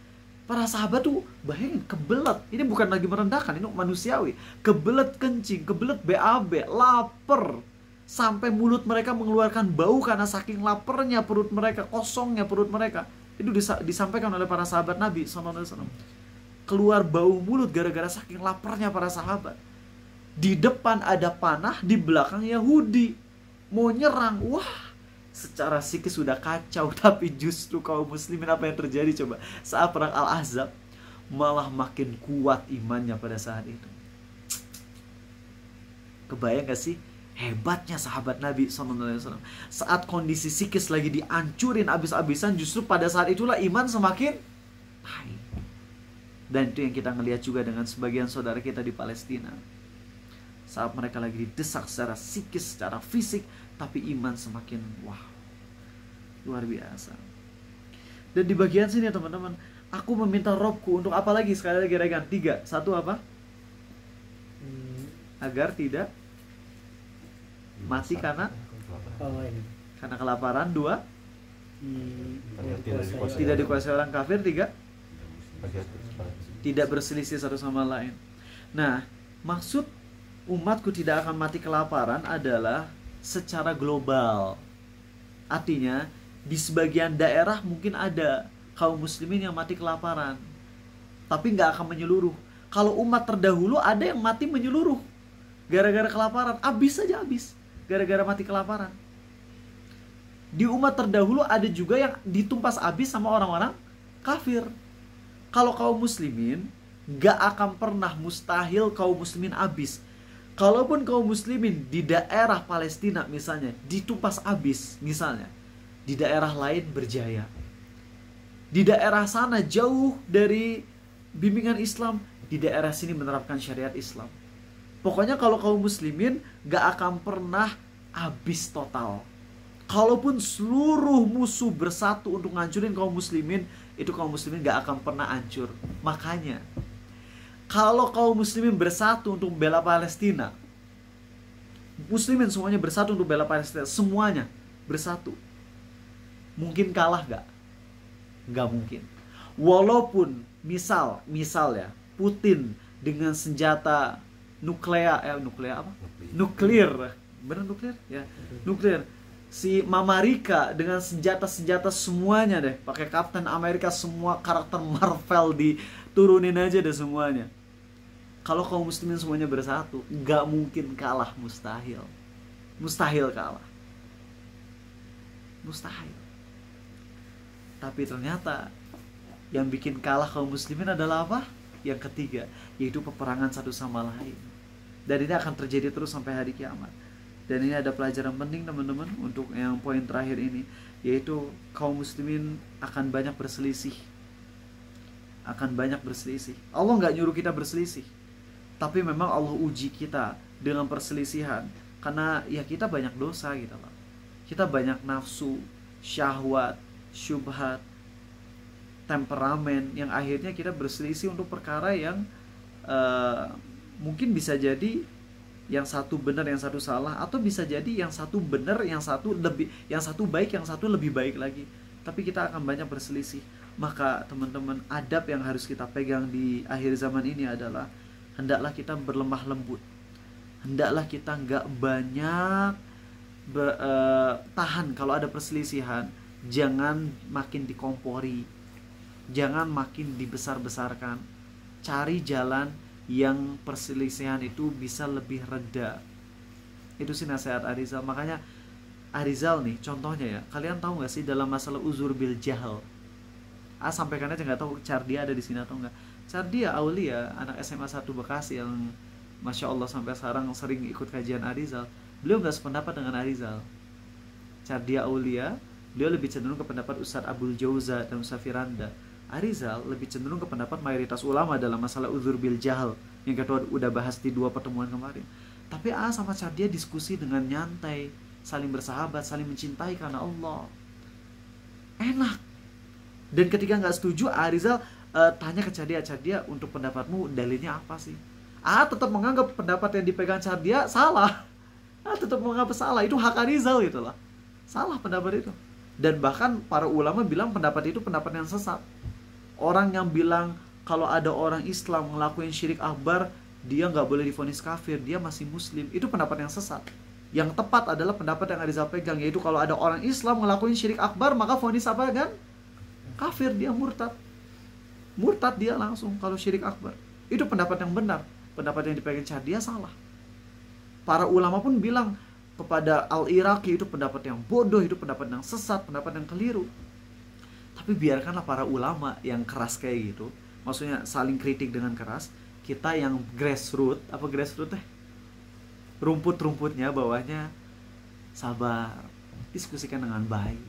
para sahabat tuh bayangin kebelet. Ini bukan lagi merendahkan, ini manusiawi. Kebelet kencing, kebelet BAB, lapar, sampai mulut mereka mengeluarkan bau karena saking laparnya perut mereka, kosongnya perut mereka. Itu disampaikan oleh para sahabat Nabi SAW. Keluar bau mulut gara-gara saking laparnya para sahabat. Di depan ada panah, di belakang Yahudi mau nyerang. Wah, secara psikis sudah kacau. Tapi justru kaum muslimin, apa yang terjadi coba? Saat perang Al-Ahzab malah makin kuat imannya pada saat itu. Kebayang gak sih hebatnya sahabat Nabi SAW? Saat kondisi psikis lagi dihancurin abis-abisan, justru pada saat itulah iman semakin naik. Dan itu yang kita ngelihat juga dengan sebagian saudara kita di Palestina. Saat mereka lagi didesak secara psikis, secara fisik, tapi iman semakin wah, luar biasa. Dan di bagian sini teman-teman, aku meminta Robku untuk apa lagi? Sekali lagi rekan, 3. 1 apa? Agar tidak mati karena kelaparan. 2, tidak dikuasai orang kafir. 3, tidak berselisih satu sama lain. Nah, maksud umatku tidak akan mati kelaparan adalah secara global. Artinya di sebagian daerah mungkin ada kaum muslimin yang mati kelaparan, tapi nggak akan menyeluruh. Kalau umat terdahulu ada yang mati menyeluruh gara-gara kelaparan, habis gara-gara mati kelaparan. Di umat terdahulu ada juga yang ditumpas habis sama orang-orang kafir. Kalau kaum muslimin, gak akan pernah, mustahil kaum muslimin habis. Kalaupun kaum muslimin di daerah Palestina misalnya ditumpas habis, misalnya di daerah lain berjaya, di daerah sana jauh dari bimbingan Islam, di daerah sini menerapkan syariat Islam. Pokoknya kalau kaum muslimin gak akan pernah habis total. Kalaupun seluruh musuh bersatu untuk ngancurin kaum muslimin, itu kaum muslimin gak akan pernah hancur. Makanya kalau kaum muslimin bersatu untuk bela Palestina, muslimin semuanya bersatu untuk bela Palestina, semuanya bersatu, mungkin kalah gak? Gak mungkin. Walaupun misal ya, Putin dengan senjata nuklir, benar nuklir ya, nuklir. Si Mama Rika dengan senjata semuanya deh, pakai Captain America, semua karakter Marvel diturunin aja deh semuanya. Kalau kaum muslimin semuanya bersatu, nggak mungkin kalah, mustahil kalah, mustahil. Tapi ternyata yang bikin kalah kaum muslimin adalah apa? Yang ketiga, yaitu peperangan satu sama lain. Dan ini akan terjadi terus sampai hari kiamat. Dan ini ada pelajaran penting teman-teman untuk yang poin terakhir ini, yaitu kaum muslimin akan banyak berselisih. Allah nggak nyuruh kita berselisih, tapi memang Allah uji kita dengan perselisihan. Karena ya kita banyak dosa gitu loh. Kita banyak nafsu, syahwat, syubhat, temperamen, yang akhirnya kita berselisih untuk perkara yang mungkin bisa jadi yang satu benar, yang satu salah, atau bisa jadi yang satu benar, yang satu baik, yang satu lebih baik lagi. Tapi kita akan banyak berselisih. Maka teman-teman, adab yang harus kita pegang di akhir zaman ini adalah hendaklah kita berlemah lembut. Hendaklah kita nggak banyak tahan kalau ada perselisihan. Jangan makin dikompori, jangan makin dibesar-besarkan. Cari jalan yang perselisihan itu bisa lebih reda. Itu sih nasihat Arizal. Makanya Arizal nih contohnya ya, kalian tahu gak sih dalam masalah uzur bil jahal, sampaikan aja, gak tahu Cardia ada di sini atau enggak. Cardia Aulia, anak SMA 1 Bekasi yang Masya Allah sampai sekarang sering ikut kajian Arizal. Beliau gak sependapat dengan Arizal. Cardia Aulia, beliau lebih cenderung ke pendapat Ustadz Abdul Jauza dan Ustadz Firanda. Arizal lebih cenderung ke pendapat mayoritas ulama dalam masalah uzur bil jahal, yang kedua udah bahas di 2 pertemuan kemarin. Tapi sama Cardia diskusi dengan nyantai, saling bersahabat, saling mencintai karena Allah, enak. Dan ketika nggak setuju, Arizal tanya ke Cardia, untuk pendapatmu dalilnya apa sih? Tetap menganggap pendapat yang dipegang Cardia salah, tetap menganggap salah, itu hak Arizal gitu lah, salah pendapat itu. Dan bahkan para ulama bilang pendapat itu pendapat yang sesat. Orang yang bilang kalau ada orang Islam ngelakuin syirik akbar, dia nggak boleh divonis kafir, dia masih muslim, itu pendapat yang sesat. Yang tepat adalah pendapat yang Arizal pegang, yaitu kalau ada orang Islam ngelakuin syirik akbar, maka vonis apa kan? kafir, dia murtad. Murtad dia langsung kalau syirik akbar. Itu pendapat yang benar. Pendapat yang dipegang Syahdiah salah. Para ulama pun bilang kepada Al-Iraqi itu pendapat yang bodoh, itu pendapat yang sesat, pendapat yang keliru. Tapi biarkanlah para ulama yang keras kayak gitu, maksudnya saling kritik dengan keras. Kita yang grassroots, apa grassroots teh? Rumput-rumputnya, bawahnya, sabar, diskusikan dengan baik,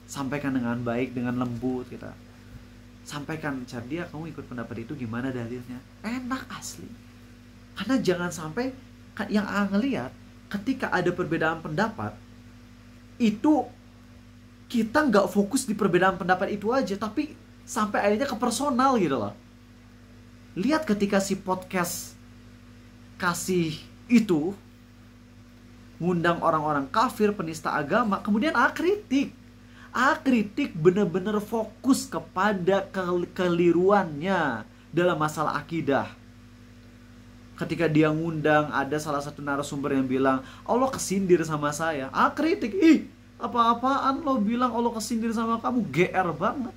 sampaikan dengan baik, dengan lembut. Kita sampaikan, Syahdiah kamu ikut pendapat itu gimana dalilnya, enak asli. Karena jangan sampai yang ngelihat ketika ada perbedaan pendapat itu kita nggak fokus di perbedaan pendapat itu aja, tapi sampai akhirnya ke personal gitu loh. Lihat ketika si podcast kasih itu ngundang orang-orang kafir, penista agama, kemudian kritik bener-bener fokus kepada kekeliruannya dalam masalah akidah. Ketika dia ngundang, ada salah satu narasumber yang bilang Allah kesindir sama saya, kritik, apa-apaan lo bilang Allah kesindir sama kamu, GR banget.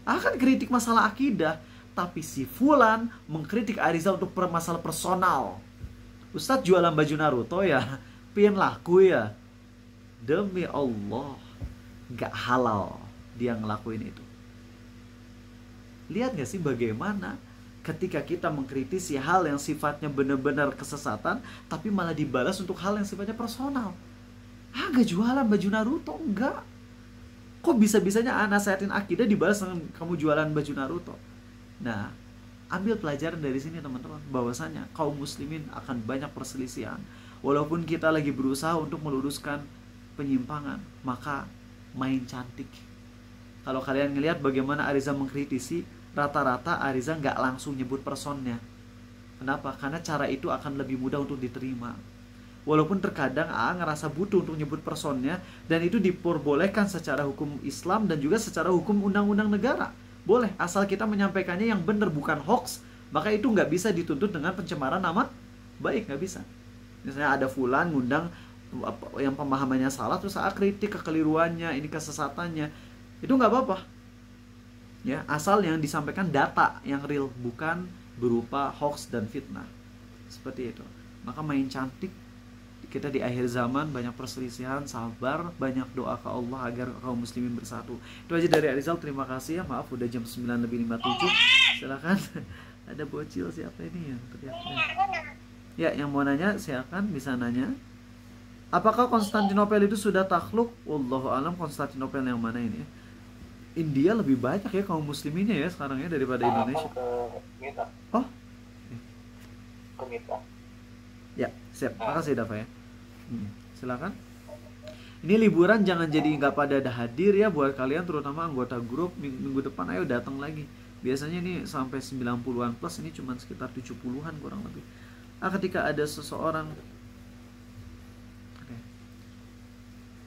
Kan kritik masalah akidah. Tapi si Fulan mengkritik Arizal untuk masalah personal. Ustadz jualan baju Naruto ya, pengen laku ya. Demi Allah, gak halal dia ngelakuin itu. Lihat gak sih bagaimana ketika kita mengkritisi hal yang sifatnya benar-benar kesesatan, tapi malah dibalas untuk hal yang sifatnya personal. Gak jualan baju Naruto, enggak. Kok bisa-bisanya nasihatin akidah dibalas dengan kamu jualan baju Naruto? Nah, ambil pelajaran dari sini teman-teman, bahwasanya kaum muslimin akan banyak perselisihan. Walaupun kita lagi berusaha untuk meluruskan penyimpangan, maka main cantik. Kalau kalian ngelihat bagaimana Ariza mengkritisi, rata-rata Ariza nggak langsung nyebut personnya. Kenapa? Karena cara itu akan lebih mudah untuk diterima. Walaupun terkadang ngerasa butuh untuk nyebut personnya, dan itu diperbolehkan secara hukum Islam dan juga secara hukum undang-undang negara. Boleh, asal kita menyampaikannya yang benar, bukan hoax. Maka itu nggak bisa dituntut dengan pencemaran nama baik, nggak bisa. Misalnya ada Fulan ngundang yang pemahamannya salah, terus kritik kekeliruannya, ini kesesatannya, itu nggak apa-apa. Ya, asal yang disampaikan data yang real, bukan berupa hoax dan fitnah. Seperti itu. Maka main cantik. Kita di akhir zaman banyak perselisihan, sabar, banyak doa ke Allah agar kaum muslimin bersatu. Itu aja dari Arizal, terima kasih ya. Maaf udah jam 9:57. Silakan. Ada bocil siapa ini yang teriaknya? Ya, yang mau nanya silakan bisa nanya. Apakah Konstantinopel itu sudah takluk? Wallahu alam. Konstantinopel yang mana ini? India lebih banyak ya kaum musliminnya ya sekarang ya daripada Indonesia. Oh? Ya, siap. Makasih Dafa ya. Silakan. Ini liburan jangan jadi nggak pada ada hadir ya buat kalian, terutama anggota grup. Minggu depan ayo datang lagi. Biasanya ini sampai 90-an plus, ini cuma sekitar 70-an kurang lebih. Ketika ada seseorang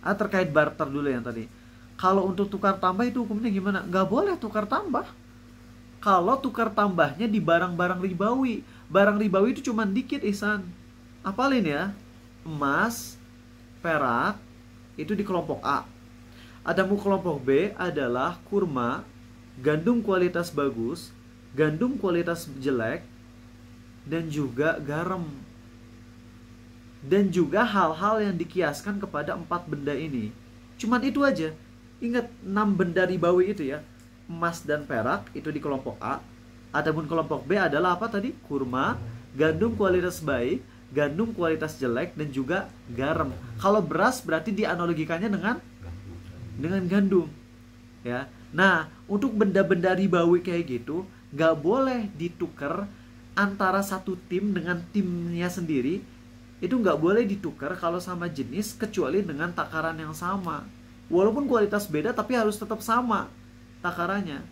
terkait barter dulu yang tadi. Kalau untuk tukar tambah itu hukumnya gimana? Nggak boleh tukar tambah. Kalau tukar tambahnya di barang-barang ribawi. Barang ribawi itu cuma dikit, Ihsan. Apalin ya, emas, perak, itu di kelompok A. Adapun kelompok B adalah kurma, gandum kualitas bagus, gandum kualitas jelek, dan juga garam. Dan juga hal-hal yang dikiaskan kepada 4 benda ini. Cuman itu aja. Ingat 6 benda ribawi itu ya. Emas dan perak itu di kelompok A. Adapun kelompok B adalah apa tadi? Kurma, gandum kualitas baik, gandum kualitas jelek, dan juga garam. Kalau beras berarti dianalogikannya dengan gandum. Ya. Nah, untuk benda-benda ribawi kayak gitu, nggak boleh ditukar antara satu tim dengan timnya sendiri. Itu nggak boleh ditukar kalau sama jenis, kecuali dengan takaran yang sama. Walaupun kualitas beda, tapi harus tetap sama takarannya.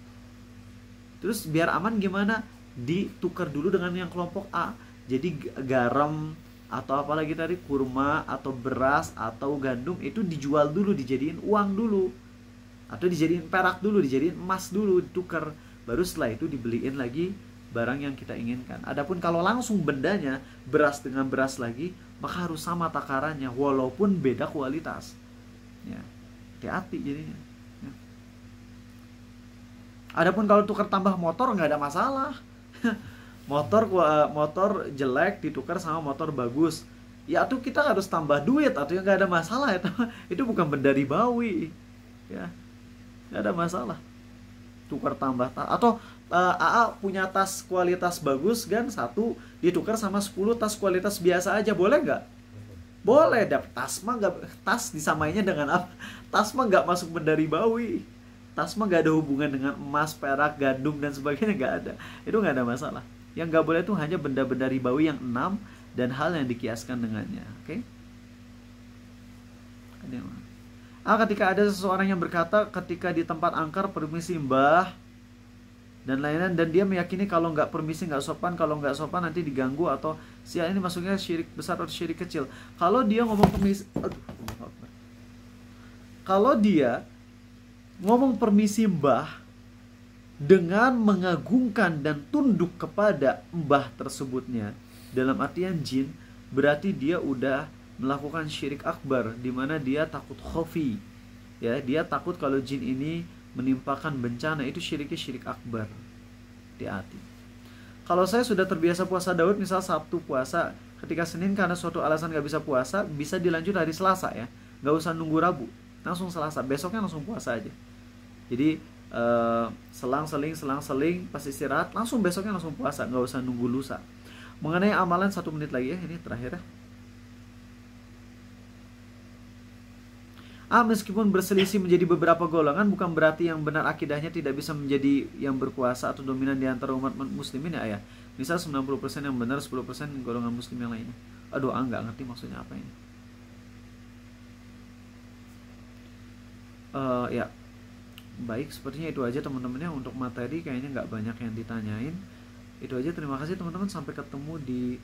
Terus biar aman gimana? Ditukar dulu dengan yang kelompok A. Jadi garam atau apalagi tadi kurma atau beras atau gandum itu dijual dulu, dijadiin uang dulu, atau dijadiin perak dulu, dijadiin emas dulu, ditukar. Baru setelah itu dibeliin lagi barang yang kita inginkan. Adapun kalau langsung bendanya beras dengan beras lagi, maka harus sama takarannya walaupun beda kualitas. Ya, hati-hati jadinya. Ya. Adapun kalau tukar tambah motor nggak ada masalah. Motor jelek ditukar sama motor bagus, ya tuh kita harus tambah duit atau ya nggak ada masalah itu. Itu bukan benda ribawi, ya nggak ada masalah. Tukar tambah atau AA punya tas kualitas bagus kan, satu ditukar sama 10 tas kualitas biasa aja, boleh nggak? Boleh. Tas mah nggak, tas disamainnya dengan apa? Tas mah nggak masuk benda ribawi. Tas mah nggak ada hubungan dengan emas, perak, gandum dan sebagainya, nggak ada. Itu nggak ada masalah. Yang nggak boleh itu hanya benda-benda ribawi yang 6 dan hal yang dikiaskan dengannya. Oke? Ketika ada seseorang yang berkata ketika di tempat angker, permisi mbah dan lain-lain, dan dia meyakini kalau nggak permisi nggak sopan, kalau nggak sopan nanti diganggu, atau ini maksudnya syirik besar atau syirik kecil. Kalau dia ngomong permisi, kalau dia ngomong permisi mbah dengan mengagungkan dan tunduk kepada mbah tersebutnya, dalam artian jin, berarti dia udah melakukan syirik akbar, di mana dia takut khofi, ya, dia takut kalau jin ini menimpakan bencana. Itu syiriknya syirik akbar. Hati-hati. Kalau saya sudah terbiasa puasa Daud, misal Sabtu puasa, ketika Senin karena suatu alasan gak bisa puasa, bisa dilanjut hari Selasa ya, gak usah nunggu Rabu, langsung Selasa, besoknya langsung puasa aja. Jadi selang-seling pas istirahat langsung besoknya langsung puasa, nggak usah nunggu lusa. Mengenai amalan, 1 menit lagi ya, ini terakhir ya. Meskipun berselisih menjadi beberapa golongan, bukan berarti yang benar akidahnya tidak bisa menjadi yang berkuasa atau dominan di antara umat muslimin ya. Misal 90% yang benar, 10% golongan muslim yang lainnya. Aduh, nggak ngerti maksudnya apa ini. Ya. Baik, sepertinya itu aja teman-temannya untuk materi, kayaknya nggak banyak yang ditanyain. Itu aja, terima kasih teman-teman, sampai ketemu di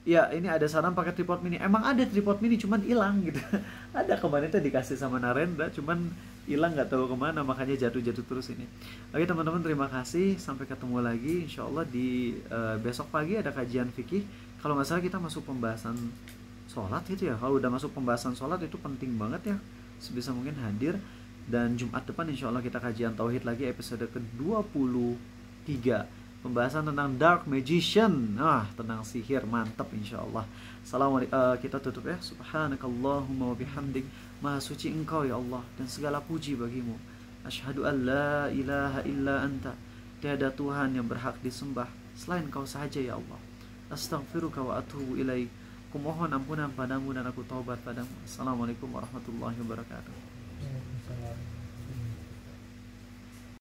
ya, ini ada saran pakai tripod mini. Emang ada tripod mini, cuman hilang gitu. Ada kemarin itu dikasih sama Narendra, cuman hilang nggak tahu kemana, makanya jatuh-jatuh terus ini. Oke teman-teman, terima kasih, sampai ketemu lagi insyaallah di besok pagi ada kajian fikih. Kalau nggak salah kita masuk pembahasan sholat gitu ya. Kalau udah masuk pembahasan sholat itu penting banget ya, sebisa mungkin hadir. Dan Jumat depan insya Allah kita kajian tauhid lagi, episode ke-23, pembahasan tentang dark magician, tentang sihir, mantap insya Allah. Kita tutup ya. Subhanakallahumma wa bihamdik, maha suci engkau ya Allah dan segala puji bagimu. Asyhadu an la ilaha illa anta, tiada Tuhan yang berhak disembah selain kau sahaja ya Allah. Astaghfiruka wa atubu ilaik, kumohon ampunan padamu dan aku taubat padamu. Assalamualaikum warahmatullahi wabarakatuh.